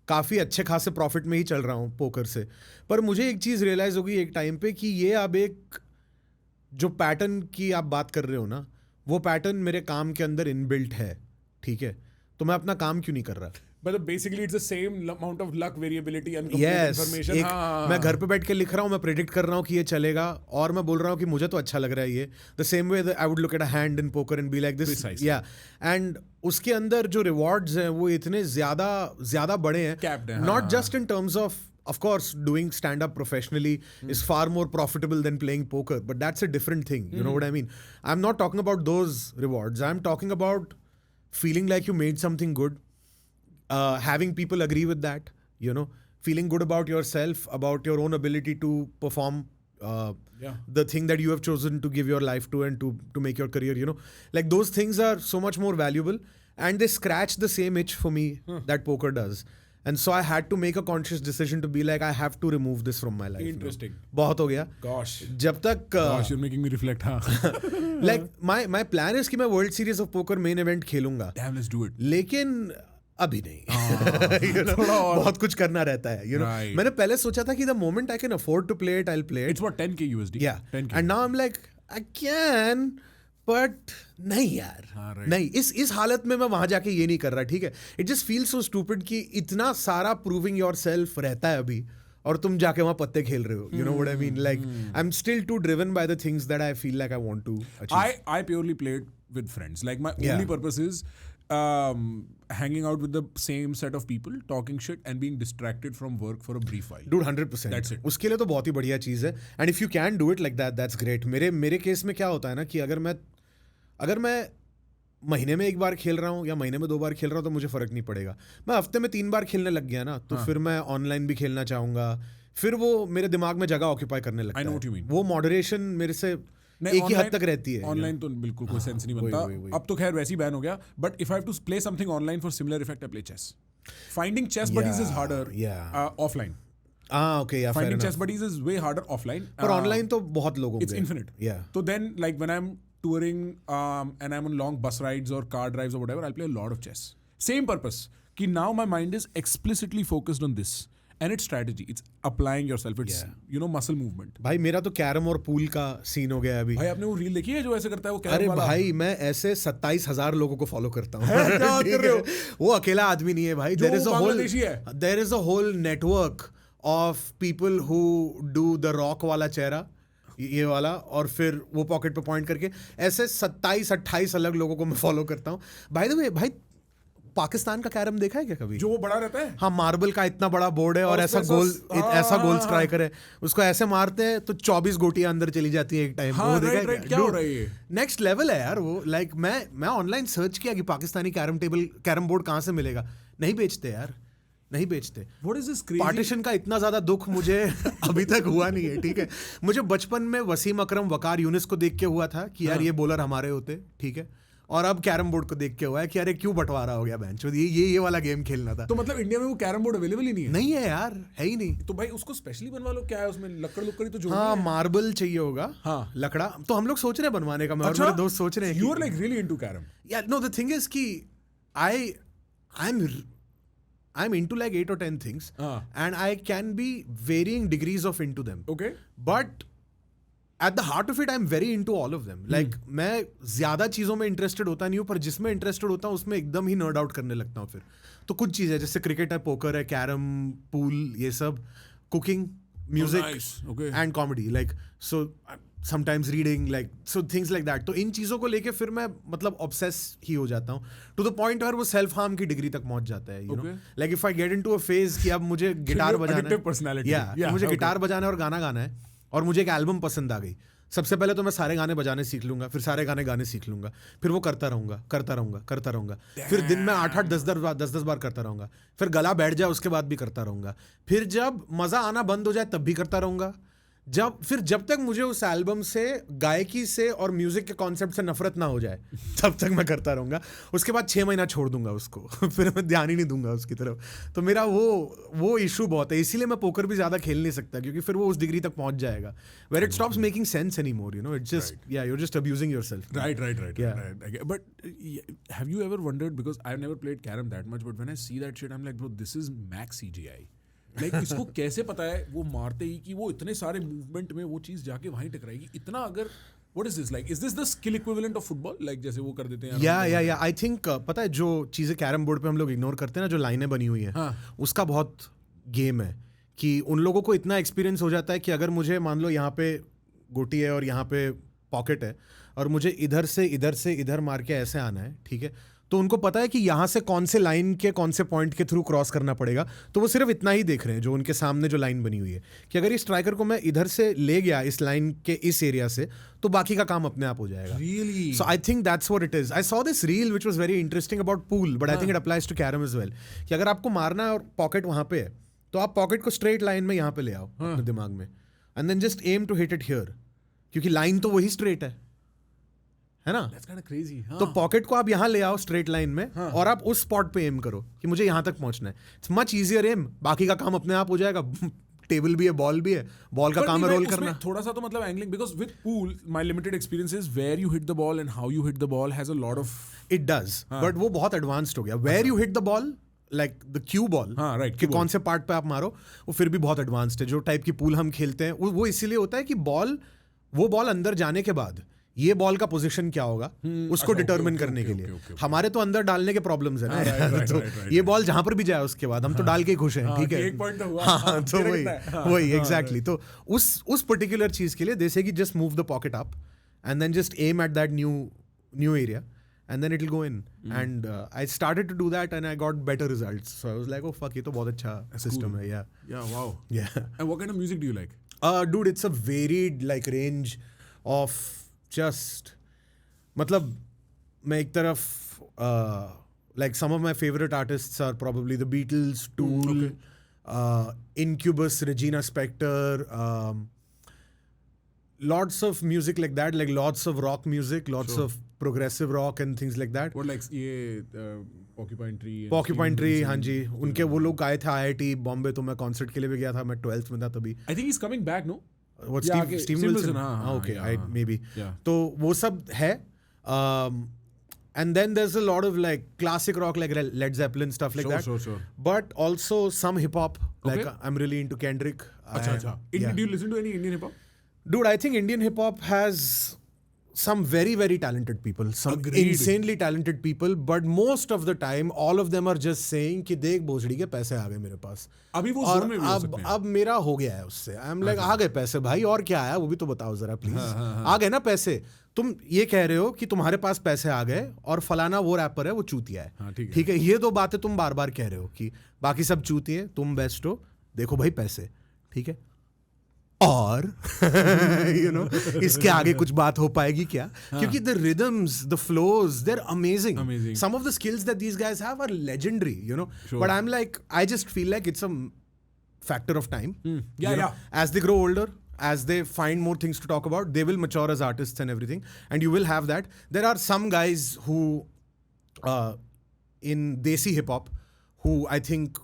काफ़ी अच्छे खासे प्रॉफिट में ही चल रहा हूँ पोकर से. पर मुझे एक चीज़ रियलाइज़ हो गई एक टाइम पे कि ये अब एक जो पैटर्न की आप बात कर रहे हो ना, वो पैटर्न मेरे काम के अंदर इनबिल्ट है, ठीक है, तो मैं अपना काम क्यों नहीं कर रहा. But basically it's the same amount of luck, variability and Yes, information. मैं घर पे बैठ के लिख रहा हूँ, मैं प्रेडिक्ट कर रहा हूँ कि ये चलेगा, और मैं बोल रहा हूँ कि मुझे तो अच्छा लग रहा है ये. The same way I would look at a hand in poker and be like this. या एंड उसके अंदर जो रिवॉर्ड्स हैं वो इतने ज्यादा बड़े हैं. Capped हैं, not just in terms of course doing stand up professionally is far more profitable than playing poker, but that's a different thing. You know what I mean? I'm not talking about those rewards. I'm talking about feeling like you made something good. Having people agree with that, you know, feeling good about yourself, about your own ability to perform the thing that you have chosen to give your life to and to make your career, you know, like those things are so much more valuable, and they scratch the same itch for me that poker does. And so I had to make a conscious decision to be like, I have to remove this from my life. Interesting. बहुत हो गया. Gosh. जब तक Gosh, you're making me reflect. हाँ. like my plan is कि मैं World Series of Poker main event खेलूंगा. Damn, let's do it. लेकिन अभी नहीं. You know, बहुत कुछ करना रहता है. You know, Right. मैंने पहले सोचा था कि the moment I can afford to play it, I'll play it. It's what, 10k USD? Yeah. 10k. And now I'm like, I can, but नहीं यार. हाँ, right. नहीं, इस हालत में मैं वहां जाके ये नहीं कर रहा, ठीक है. It just feels so stupid कि इतना सारा proving yourself रहता है अभी, और तुम जाके वहां पत्ते खेल रहे हो. You know what I mean? Like I'm still too driven by the things that I feel like I want to achieve. I purely played with friends. Like my Yeah. only purpose is hanging out with the same set of people, talking shit and being distracted from work for a brief while. Dude, 100%. That's it. उसके लिए तो बहुत ही बढ़िया चीज़ है. And if you can do it like that, that's great. मेरे case में क्या होता है ना कि अगर मैं महीने में एक बार खेल रहा हूँ या महीने में 2 बार खेल रहा हूँ तो मुझे फर्क नहीं पड़ेगा. मैं हफ्ते में 3 बार खेलने लग गया ना, तो फिर मैं ऑनलाइन भी खेलना चाहूंगा. फिर वो मेरे दिमाग में जगह ऑक्यूपाई करने लगता I know है. what you mean. वो मॉडरेशन मेरे से एक ही हद तक रहती है. ऑनलाइन तो बिल्कुल कोई सेंस नहीं बनता. वही. अब तो खैर वैसे ही बैन हो गया. But if I have to play something online for similar effect, I play chess. Finding chess buddies is harder offline. Okay, yeah, fair Finding enough. chess buddies is way harder offline. पर online तो बहुत लोग It's infinite. Yeah. So then, like when I'm touring and I'm on long bus rides or car drives or whatever, I'll play a lot of chess. Same purpose. Ki now my mind is explicitly focused on this. And it's strategy. It's applying yourself. It's, you know, muscle movement. भाई मेरा तो carrom और pool का scene हो गया अभी. भाई आपने वो रील देखी है जो ऐसे करता है वो कैरम अरे वाला? भाई मैं ऐसे 27,000 लोगों को फॉलो करता हूँ. क्या बात कर रहे हो? वो अकेला आदमी नहीं है भाई. जो बांग्लादेशी है. There is a whole network of people who do the rock वाला चेहरा, ये वाला, और फिर वो पॉकेट पे पॉइंट करके ऐसे 27-28 अलग लोगों को मैं फॉलो करता हूँ. बाय द वे भाई, पाकिस्तान का कैरम देखा है क्या कभी? जो वो बड़ा रहता है? हाँ, मार्बल का इतना बड़ा बोर्ड है और ऐसा गोल स्ट्राइकर है. उसको ऐसे मारते हैं तो 24 गोटियां अंदर चली जाती है एक टाइम. हाँ, राइट. क्या हो रहा है ये? नेक्स्ट लेवल है यार वो. लाइक मैं ऑनलाइन सर्च किया कि पाकिस्तानी कैरम बोर्ड कहाँ से मिलेगा. नहीं बेचते यार, नहीं बेचते. What is this crazy? Partition का इतना ज्यादा दुख मुझे अभी तक हुआ नहीं है, ठीक है. मुझे बचपन में वसीम अकरम, वकार यूनिस को देख के हुआ था कि यार ये बॉलर हमारे होते, ठीक है. और अब कैरम बोर्ड को देख के हुआ है कि अरे क्यों बंटवारा हो गया बेंच, ये वाला गेम खेलना था। तो मतलब इंडिया में वो कैरम बोर्ड अवेलेबल ही नहीं है? नहीं है यार, है ही नहीं। तो भाई उसको स्पेशली बनवा लो, क्या है उसमें, लकड़ी तो जोड़नी हाँ है। मार्बल चाहिए होगा, हाँ। लकड़ा। तो हम लोग सोच रहे हैं बनवाने का, मैं और अच्छा? मेरे दोस्त सोच रहे हैं। You are like really into carrom? Yeah, no, the thing is कि I'm into like 8 or 10 things, and I can be varying degrees of into them. Okay. But at the heart of it, I'm very into all of them. Like मैं ज्यादा चीजों में interested होता नहीं हूँ, पर जिसमें इंटरेस्टेड होता हूँ उसमें एकदम ही नर्ड आउट करने लगता हूँ फिर। तो कुछ चीजें जैसे क्रिकेट है, पोकर है, कैरम, पूल, ये सब, cooking, music nice. Okay. And comedy, like so sometimes reading, like so things like that. तो इन चीज़ों को लेके फिर मैं मतलब ऑब्सेस ही हो जाता हूँ टू द पॉइंट और वो सेल्फ हार्म की डिग्री तक पहुंच जाता है, you know. Like if I get into a phase कि अब मुझे गिटार बजाना है, मुझे गिटार बजाना है और गाना गाना है, और मुझे एक एल्बम पसंद आ गई, सबसे पहले तो मैं सारे गाने बजाने सीख लूंगा, फिर सारे गाने सीख लूंगा, फिर वो करता रहूंगा, फिर दिन में 8-8 10-10 बार करता रहूंगा, फिर गला बैठ जाए उसके बाद भी करता रहूंगा, फिर जब मजा आना बंद हो जाए तब भी करता रहूंगा, जब तक मुझे उस एल्बम से, गायकी से और म्यूजिक के कॉन्सेप्ट से नफरत ना हो जाए तब तक मैं करता रहूंगा। उसके बाद 6 महीना छोड़ दूंगा उसको फिर मैं ध्यान ही नहीं दूंगा उसकी तरफ। तो मेरा वो इशू बहुत है, इसीलिए मैं पोकर भी ज्यादा खेल नहीं सकता, क्योंकि फिर वो उस डिग्री तक पहुंच जाएगा where it stops making sense anymore, you know, it's just you are just abusing yourself. Right. Yeah. But have you ever wondered, because I've never played carom that much, but when I see that shit, I'm like, bro, this is max CGI. Like इसको कैसे पता है वो मारते ही कि वो इतने सारे मूवमेंट में वो चीज जाके वहीं टकराएगी इतना? अगर what is this like? Is this the skill equivalent of football? Like जैसे वो कर देते हैं। या आई थिंक पता है जो चीजें कैरम बोर्ड पे हम लोग इग्नोर करते हैं ना, जो लाइनें बनी हुई हैं, उसका बहुत गेम है कि उन लोगों को इतना एक्सपीरियंस हो जाता है कि अगर मुझे मान लो यहाँ पे गोटी है और यहाँ पे पॉकेट है और मुझे इधर से इधर मार के ऐसे आना है, ठीक है, तो उनको पता है कि यहाँ से कौन से लाइन के कौन से पॉइंट के थ्रू क्रॉस करना पड़ेगा, तो वो सिर्फ इतना ही देख रहे हैं जो उनके सामने जो लाइन बनी हुई है, कि अगर इस स्ट्राइकर को मैं इधर से ले गया इस लाइन के इस एरिया से, तो बाकी का काम अपने आप हो जाएगा। Really? So I think that's what it is. I saw this reel which was very interesting about pool, but I think it applies to carom as well. कि अगर आपको मारना है और पॉकेट वहाँ पे है, तो आप पॉकेट को स्ट्रेट लाइन में यहाँ पे ले आओ अपने दिमाग में, and then just aim to hit it here, क्योंकि लाइन तो वही स्ट्रेट है ना। That's kind of crazy. तो पॉकेट को आप यहाँ ले आओ स्ट्रेट लाइन में, और आप उस स्पॉट पे एम करो कि मुझे यहाँ तक पहुंचना है। इट्स मच इजियर एम, बाकी का काम अपने आप हो जाएगा। टेबल भी है, बॉल भी है, बॉल का काम है रोल करना। थोड़ा सा तो मतलब angling, because with pool my limited experience is where you hit the ball and how you hit the ball has a lot of. It does, but वो बहुत एडवांस्ड हो गया। Where you hit the ball, like the cue ball, कि कौन से part पे आप मारो, वो फिर भी बहुत एडवांस्ड है। जो टाइप की पूल हम खेलते हैं वो इसीलिए होता है कि वो बॉल अंदर जाने के बाद ये बॉल का पोजीशन क्या होगा उसको डिटरमिन करने के लिए। हमारे तो अंदर डालने के प्रॉब्लम्स है ना, तो ये बॉल जहां पर भी जाए उसके बाद हम तो डाल के ही खुश हैं, ठीक है। तो वही एग्जैक्टली। तो उस पर्टिकुलर चीज के लिए दे से कि just move the pocket up and then just aim at that new area and then it'll go in. And I started to do that and I got better results. So I was like, oh fuck, ये तो बहुत अच्छा system है, yeah. Yeah, wow. Yeah. And what kind of music do you like? Dude, it's a varied like range of just, मतलब मैं एक तरफ like some of my favorite artists are probably the Beatles, Tool, Incubus, Regina Spektor, lots of music like that, like lots of rock music, lots of progressive rock and things like that. What like ये Porcupine Tree? Porcupine Tree, हाँ जी, उनके वो लोग आए थे IIT Bombay, तो मैं concert के लिए भी गया था, मैं 12th में था तभी। I think he's coming back, no? What, Steve Wilson? Okay, maybe. Yeah. तो वो सब है. And then there's a lot of like classic rock like Led Zeppelin, stuff like that. Sure. But also some hip hop. Like I'm really into Kendrick. अच्छा. Do you listen to any Indian hip hop? Dude, I think Indian hip hop has some very, very talented people. Some insanely talented people. But most of the time, all of them are just saying कि देख भोसड़ी के पैसे आ गए मेरे पास. अभी वो और जोन में भी हो सकते हैं. अब मेरा हो गया है उससे. I'm like, आ गए पैसे भाई, और क्या आया वो भी तो बताओ जरा प्लीज. आ गए ना पैसे. तुम ये कह रहे हो कि तुम्हारे पास पैसे आ गए और फलाना वो रैपर है वो चूतिया है. ठीक है, ये दो बातें तुम बार बार कह रहे हो कि बाकी सब चूतिए, तुम बेस्ट हो, देखो भाई पैसे. ठीक है, और you know, इसके आगे कुछ बात हो पाएगी क्या? क्योंकि the rhythms, the flows, they're amazing. Some of the skills that these guys have are legendary, you know. Sure. But I'm like, I just feel like it's a factor of time. Yeah. As they grow older, as they find more things to talk about, they will mature as artists and everything, and you will have that. There are some guys who in Desi hip hop who I think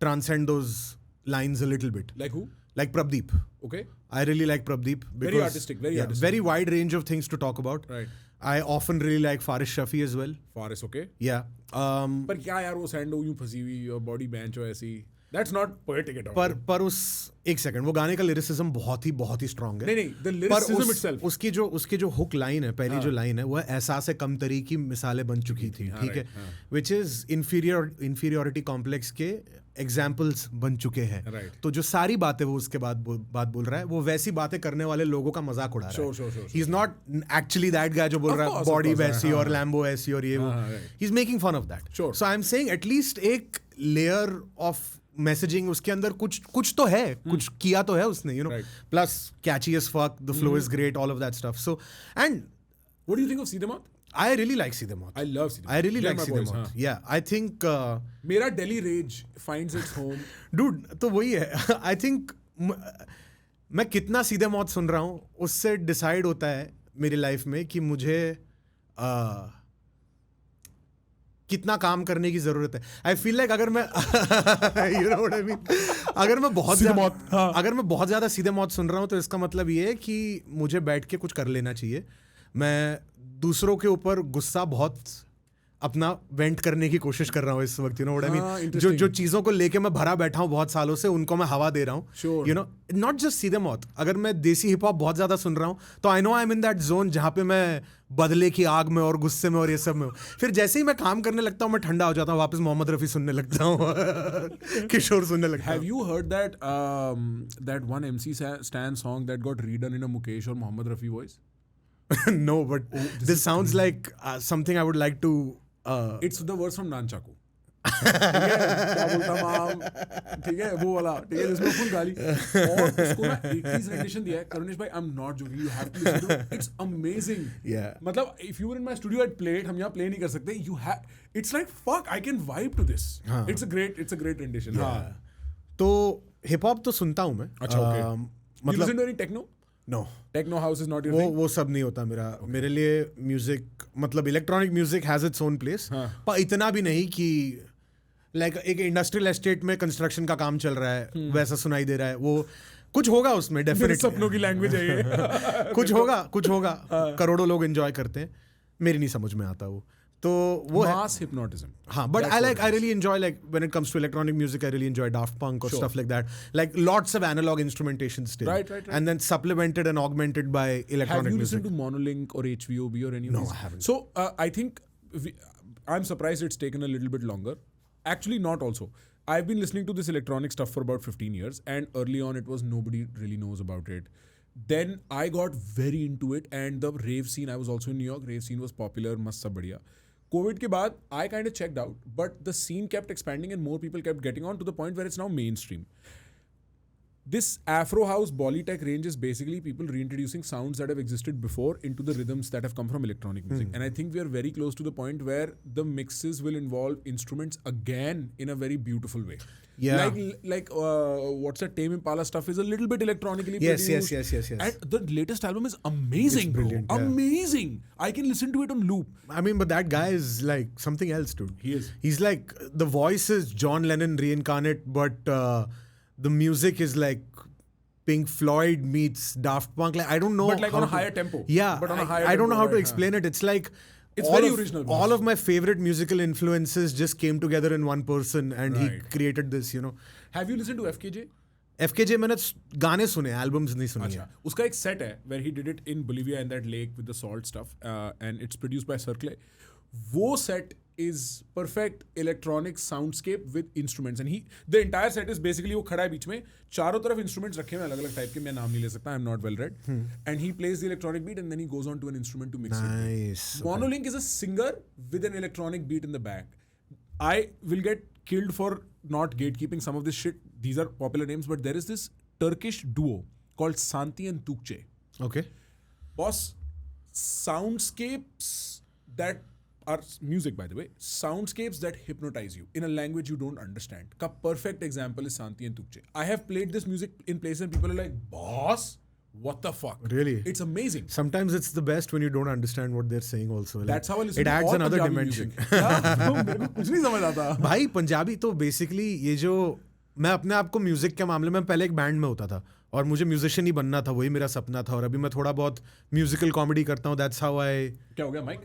transcend those lines a little bit, Like who? like Prabdeep. Okay. I really like Prabdeep. Very artistic, very artistic. Very wide range of things to talk about. Right. I often really like Faris Shafi as well. Faris, okay. Yeah. पर क्या यार वो सैंडो यूं फंसी हुई और body bench हो ऐसी, that's not poetic at all. पर उस एक सेकंड, वो गाने का लिरिसिज्म बहुत ही स्ट्रांग है. नहीं, the lyricism itself. उसकी जो हुक लाइन है, पहली जो लाइन है, वो एहसास कमतरी की मिसालें बन चुकी थी, ठीक है, विच इज इंफीरियोरिटी कॉम्प्लेक्स के एग्जाम्पल्स बन चुके हैं. Right. तो जो सारी बातें वो उसके बाद बात बोल रहा है, वो वैसी बातें करने वाले लोगों का मजाक उड़ा रहा है. Sure. He is not actually that guy जो बोल रहा है बॉडी वैसी और लैम्बो ऐसी और ये वो. He is making fun of that. Sure. So I am saying at least एक लेयर ऑफ मैसेजिंग उसके अंदर कुछ तो है, कुछ किया तो है उसने, you know. Right. Plus catchy as fuck, the flow is great, all of that stuff. So and What do you think of Seedhe Mauth? I really like Seedhe Mauth. I love Seedhe Mauth. I really They're like my Seedhe boys, Mauth. हाँ. Yeah, I think मेरा Delhi rage finds its home. dude, तो वही है. I think मैं कितना सीधे मौत सुन रहा हूँ उससे डिसाइड होता है मेरी लाइफ में कि मुझे कितना काम करने की जरूरत है. आई फील लाइक अगर मैं you know what I mean? अगर मैं बहुत ज्यादा सीधे मौत सुन रहा हूँ तो इसका मतलब ये है कि मुझे बैठ के कुछ कर लेना चाहिए. मैं दूसरों के ऊपर गुस्सा बहुत अपना वेंट करने की कोशिश कर रहा हूँ इस वक्त, you know what I mean. जो चीजों को लेके मैं भरा बैठा हूँ बहुत सालों से, उनको मैं हवा दे रहा हूँ, Sure. You know. Not just सीधे मौत, अगर मैं देसी हिप हॉप बहुत ज्यादा सुन रहा हूँ तो I know I am in that zone जहाँ पे मैं बदले की आग में और गुस्से में और ये सब में हूँ. फिर जैसे ही मैं काम करने लगता हूँ मैं ठंडा हो जाता हूँ, वापस मोहम्मद रफी सुनने लगता हूँ किशोर सुनने लगता Have you heard that one MC Stan song that got redone in a Mukesh or Mohammed Rafi voice? Hmm. No but this sounds like something I would like to. It's the verse from Nunchaku. ठीक है, क्या बोलता माम, ठीक है, वो वाला, ठीक है, जिसमें फुल गाली, और उसको ना 80s rendition दिया है. करुणेश भाई, I'm not joking, you have to listen to it. It's amazing. Yeah. मतलब if you were in my studio I'd play it. हम यहाँ play नहीं कर सकते. It's like fuck, I can vibe to this. हाँ. It's a great rendition. हाँ. तो hip hop तो सुनता हूँ मैं. अच्छा, okay. You मतलब listen to any techno? No, Techno house is not your thing? वो सब नहीं होता मेरा. मेरे लिए म्यूजिक मतलब electronic music has its own place, पर इतना भी नहीं कि लाइक एक इंडस्ट्रियल एस्टेट में कंस्ट्रक्शन का काम चल रहा है वैसा सुनाई दे रहा है. वो कुछ होगा उसमें मेरे डेफिनेटली, सपनों की लैंग्वेज है ये. कुछ होगा. करोड़ों लोग एंजॉय करते हैं, मेरी नहीं समझ में आता वो. तो वो है. Mass hypnotism. हाँ, but I really enjoy, like when it comes to electronic music, I really enjoy Daft Punk or stuff like that. Like lots of analog instrumentation still. Right. And then supplemented and augmented by electronic Have you music. listened to Monolink or HVOB or any of No, these? I haven't. So I think I'm surprised it's taken a little bit longer. Actually, not also. I've been listening to this electronic stuff for about 15 years, and early on it was nobody really knows about it. Then I got very into it, and the rave scene, I was also in New York, rave scene was popular, mast sab badhiya. COVID के बाद I kind of checked out, but the scene kept expanding and more people kept getting on to the point where it's now mainstream. This Afro House Bollytech range is basically people reintroducing sounds that have existed before into the rhythms that have come from electronic music. And I think we are very close to the point where the mixes will involve instruments again in a very beautiful way. Yeah. Like what's that Tame Impala stuff is a little bit electronically Yes. produced. And the latest album is amazing, It's brilliant, bro. yeah. Amazing. I can listen to it on loop. I mean, but that guy is like something else, dude. He is. He's like, the voice is John Lennon reincarnate, but the music is like Pink Floyd meets Daft Punk. Like, I don't know. But like how on a to- higher tempo. Yeah. But on a higher I don't tempo, know how to right, explain it. It's like, It's all very of- original, boss. All of my favorite musical influences just came together in one person, and he Right. created this, you know. Have you listened to FKJ? FKJ मैंने गाने सुने, albums नहीं सुनी अच्छा, है. उसका एक set है where he did it in Bolivia in that lake with the salt stuff, and it's produced by Circle. वो set is perfect electronic soundscape with instruments, and the entire set is basically वो खड़ा है बीच में, चारों तरफ instruments रखे हुए अलग अलग टाइप के, मैं नाम नहीं ले सकता, I'm not well read, and he plays the electronic beat and then he goes on to an instrument to mix it. Nice. Monolink is a singer with an electronic beat in the back. I will get killed for not gatekeeping some of this shit. These are popular names, but there is this Turkish duo called Santi and Tukce. Okay. Boss, soundscapes that our music, by the way, soundscapes that hypnotize you in a language you don't understand. Ka perfect example is Santi and Tukche. I have played this music in places and people are like, boss, what the fuck? Really? It's amazing. Sometimes it's the best when you don't understand what they're saying also. Like, That's how I listen it to adds all another Punjabi dimension. music. Yeah, bro, मेरे को कुछ नहीं समझ आता. भाई पंजाबी तो basically ये जो मैं अपने आप को म्यूजिक के मामले में पहले एक बैंड में होता था और मुझे म्यूजिशियन ही बनना था, वही मेरा सपना था। और अभी मैं थोड़ा बहुत म्यूजिकल कॉमेडी करता हूँ, दैट्स हाउ आई। क्या हो गया माइक?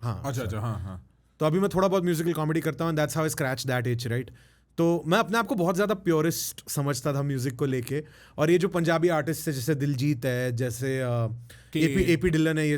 हाँ अच्छा हाँ. तो अभी मैं थोड़ा बहुत म्यूजिकल कॉमेडी करता हूँ, that's how I scratch that etch, right. तो मैं अपने आप को बहुत ज़्यादा प्योरिस्ट समझता था म्यूजिक को लेके। और ये जो पंजाबी आर्टिस्ट है जैसे दिलजीत है, जैसे एपी डिलन है, ये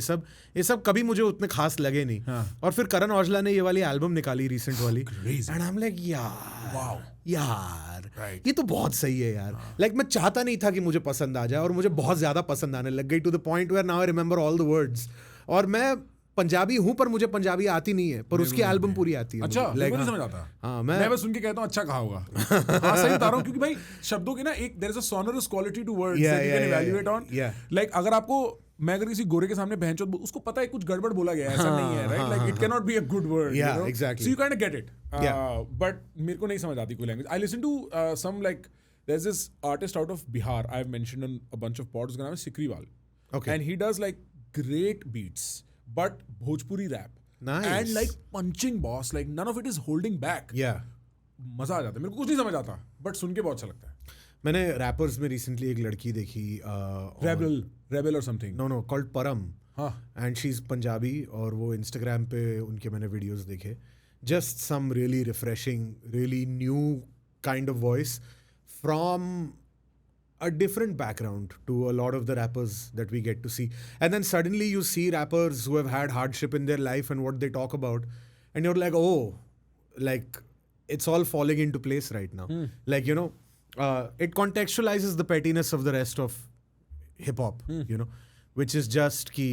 सब कभी मुझे उतने खास लगे नहीं। हाँ. और फिर करण औजला ने ये वाली एल्बम निकाली रिसेंट वाली, Crazy. And I am like यार यार Right. ये तो बहुत सही है यार। लाइक मैं चाहता नहीं था कि मुझे पसंद आ जाए और मुझे बहुत ज़्यादा पसंद आने लग गई, to the point where now I remember all the words. और मैं पंजाबी हूँ पर मुझे पंजाबी आती नहीं है, पर उसकी एल्बम पूरी आती है। अच्छा, मुझे। मेरे को Like, नहीं हाँ, समझ आता. हाँ मैं बस सुन के कहता हूँ अच्छा कहा होगा. हाँ सही बता रहा हूँ, क्योंकि भाई शब्दों की ना एक there is a sonorous quality to words Yeah, that you can yeah, evaluate on. yeah. Like अगर आपको मैं अगर किसी गोरे के सामने बहनचोद उसको पता है कुछ गड़बड़ बोला गया है, ऐसा नहीं है, right? Like it can not be a good word, Yeah, exactly. So you kind of get it. Yeah. But मेरे को नहीं समझ आती कोई language. I listen to some like there is this artist out of Bihar, I have mentioned on a bunch of pods, उसका नाम है Sikriwal. Okay. And he does like great beats but Bhojpuri rap. Nice. And like punching boss, like none of it is holding back. Yeah. मजा आ जाता है. मेरे को कुछ नहीं समझ आता बट सुन के बहुत अच्छा लगता है. मैंने रैपर्स में रिसेंटली एक लड़की देखी, रेबल और समथिंग. नो कॉल्ड परम, हाँ. एंड शी इज़ पंजाबी, और वो इंस्टाग्राम पे उनके मैंने वीडियोस देखे. Just some really refreshing, really new kind of voice from a different background to a lot of the rappers that we get to see. And then suddenly you see rappers who have had hardship in their life and what they talk about, and you're like, oh, like it's all falling into place right now. Like, you know, it contextualizes the pettiness of the rest of hip hop, you know, which is just ki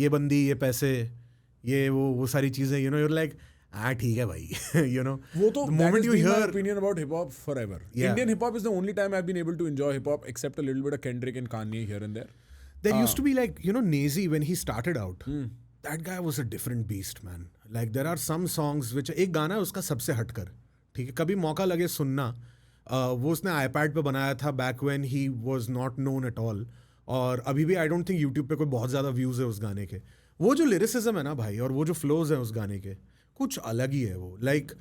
ye bandi, ye paise, ye wo सारी चीजें, you know, you're like, ठीक है भाई, you know. वो तो the moment you my hear opinion about hip hop forever. Yeah. Indian hip hop is the only time I've been able to enjoy hip hop, except a little bit of Kendrick and Kanye here and there. There used to be like, you know, Nazy when he started out. That guy was a different beast, man. Like there are some songs which एक गाना है उसका सबसे हटकर, ठीक है, कभी मौका लगे सुनना. वो उसने iPad पे बनाया था back when he was not known at all. और अभी भी I don't think YouTube पे कोई बहुत ज़्यादा व्यूज़ है उस गाने के. वो जो लिरिसिज्म है ना भाई, और वो जो फ्लोज है उस गाने के, कुछ अलग ही है वो. लाइक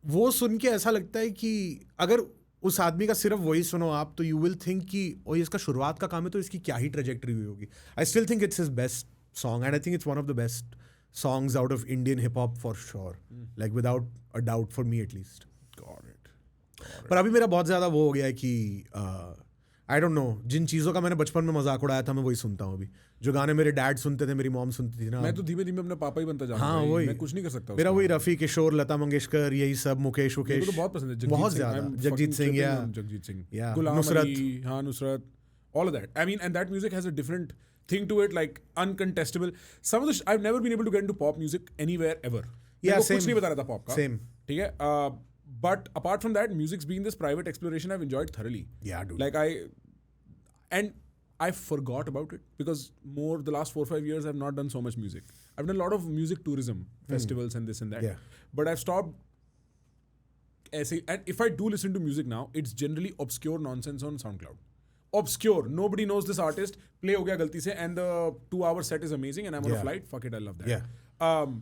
वो सुन के ऐसा लगता है कि अगर उस आदमी का सिर्फ वही सुनो आप, तो यू विल थिंक कि ओ इसका शुरुआत का काम है तो इसकी क्या ही ट्रेजेक्टरी हुई होगी. I still think it's his best song, and I think it's one of the best songs out of Indian hip hop for sure, like without a doubt for me at least. Got it. पर अभी मेरा बहुत ज़्यादा वो हो गया है कि आई डोंट नो, जिन चीज़ों का मैंने बचपन में मजाक उड़ाया था मैं वही सुनता हूँ अभी. जो गाने मेरे डैड सुनते थे, मेरी मॉम सुनती थी ना, मैं तो धीमे धीमे अपना पापा ही बनता जा रहा हाँ हूँ. वही, मैं कुछ नहीं कर सकता. मेरा वही रफ़ी, किशोर, लता मंगेशकर, यही सब, मुकेश मेरे उकेश, को तो बहुत पसंद है. बहुत ज़्यादा. जगजीत सिंह, या जगजीत सिंह, Yeah. गुलाम नुसरत. अली, हाँ Nusrat, all of that. I mean, and that music has a different thing to it, like uncontestable. Some of the I've never been able to get into pop music anywhere ever. Yeah, मेरे को same. कुछ नहीं बता रहा था pop का. Same. ठीक है. But apart from that, music's been this private exploration I've enjoyed thoroughly. Yeah, dude. Like I forgot about it because the last 4 or 5 years I've not done so much music. I've done a lot of music tourism, festivals and this and that. Yeah. But I've stopped. And if I do listen to music now, it's generally obscure nonsense on SoundCloud. Obscure. Nobody knows this artist. Play ho gaya galti se, and the 2-hour set is amazing, and I'm on a Yeah. flight. Fuck it, I love that. Yeah.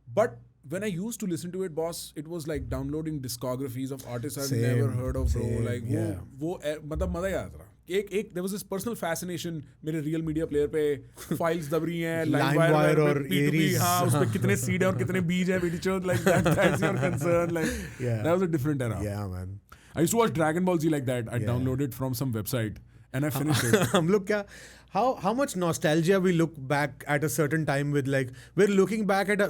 But when I used to listen to it, boss, it was like downloading discographies of artists I've Same, never heard of, bro. same, Like yeah. वो मतलब मजा ही आता था. there was this personal fascination मेरे real media player पे files दब रही हैं, LimeWire और P2P, Aries. हाँ, उसपे कितने seed है और कितने बीज है, बीज चोद, like that's your concern. Like Yeah. that was a different era. Yeah, man. I used to watch Dragon Ball Z like that. I Yeah. downloaded from some website and I finished it. हम लोग क्या, how much nostalgia we look back at a certain time with, like we're looking back at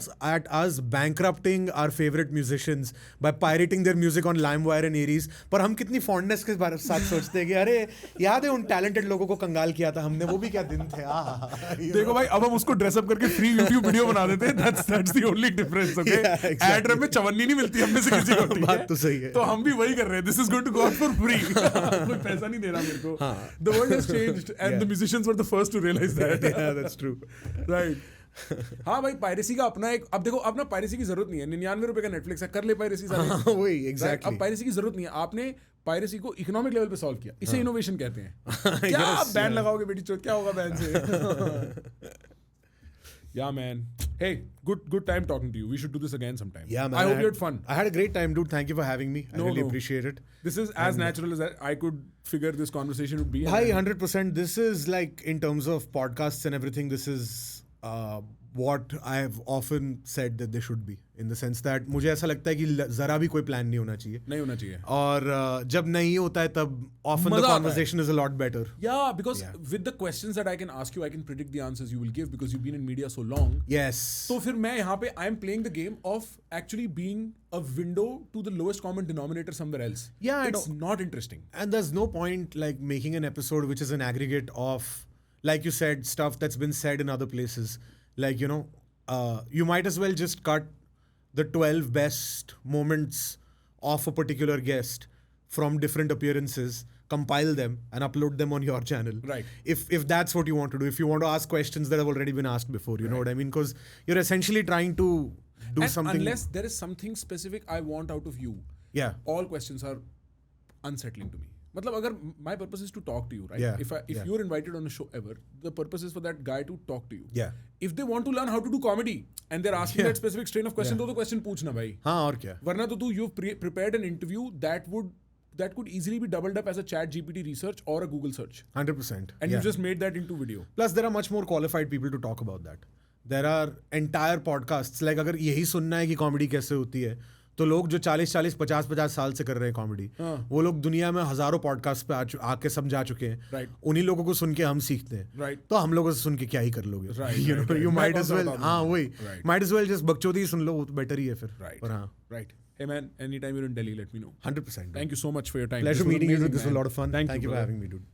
us bankrupting our favorite musicians by pirating their music on LimeWire and Aries. पर हम कितनी fondness के साथ सोचते हैं कि अरे याद है उन talented लोगों को कंगाल किया था हमने, वो भी क्या दिन थे. देखो भाई, अब हम उसको ड्रेसअप करके फ्री YouTube वीडियो बना देते हैं. That's the only difference, okay? Yeah, exactly. Ad में चवन्नी नहीं मिलती हमने से किसी को, ठीक है? बात तो सही है. तो हम भी वही कर रहे हैं. This is going to go out for free. कोई पैसा नहीं दे रहा मेरे को. The world has changed and the musicians were the first to realize that. Yeah, that's true. Right. हाँ भाई, पायरेसी का अपना एक, अब देखो अपना पायरेसी की जरूरत नहीं है, 99 रुपए का नेटफ्लिक्स है, कर ले पायरेसी सारे। हाँ, वही Right? एग्जैक्टली अब पायरेसी की जरूरत नहीं है, आपने पायरेसी को इकोनॉमिक लेवल पे सॉल्व किया, इसे इनोवेशन कहते हैं। क्या Yes, आप बैन yeah. लगाओगे बेटी चोट, क्या होगा बैन से? Yeah man, hey, good time talking to you. We should do this again sometime. Yeah, man. I hope you had fun. I had a great time, dude. Thank you for having me. I No, really no. appreciate it. This is as natural as I could figure this conversation would be. Bhai, 100%. This is like, in terms of podcasts and everything, this is what I have often said that they should be. In the sense that मुझे ऐसा लगता है कि जरा भी कोई plan नहीं होना चाहिए. नहीं होना चाहिए. और जब नहीं होता है तब often the मजा आता है. conversation is a lot better. Yeah, because with the questions that I can ask you, I can predict the answers you will give because you've been in media so long. Yes. तो फिर मैं यहाँ पे I am playing the game of actually being a window to the lowest common denominator somewhere else. Yeah, I it's not interesting. And there's no point like making an episode which is an aggregate of, like you said, stuff that's been said in other places. Like, you know, you might as well just cut the 12 best moments of a particular guest from different appearances, compile them and upload them on your channel. Right. If that's what you want to do, if you want to ask questions that have already been asked before, you know what I mean? Because you're essentially trying to do And something. unless there is something specific I want out of you, Yeah. all questions are unsettling to me. मतलब अगर my purpose is to talk to you, right? Yeah, If yeah. you're invited on a show ever, the purpose is for that guy to talk to you. Yeah. If they want to learn how to do comedy and they're asking Yeah. that specific strain of question, तो question पूछना भाई. हाँ और क्या? वरना तो तू you've prepared an interview that could easily be doubled up as a chat GPT research or a Google search. 100%. And yeah. you just made that into video. Plus, there are much more qualified people to talk about that. There are entire podcasts. Like, अगर यही सुनना है कि comedy कैसे होती है, तो लोग जो 40-40, 50-50 साल से कर रहे हैं कॉमेडी, वो लोग दुनिया में हजारों पॉडकास्ट पे आके समझा चुके हैं. Right. उन्हीं लोगों को सुन के हम सीखते हैं. Right. तो हम लोगों से सुन के क्या ही कर लोगे? Right, You right, know, right. you मैं might कौन as सा well. बता हाँ दूँ? वही. Right. Might as well just बकचोदी ही सुन लो, वो तो बेटर ही है फिर. Right. और हाँ. Right. Hey man, anytime you're in Delhi, let me know. 100%. Thank you so much for your time. Pleasure This was meeting you. amazing, This was a man. lot of fun. Thank you for brother. having me, dude.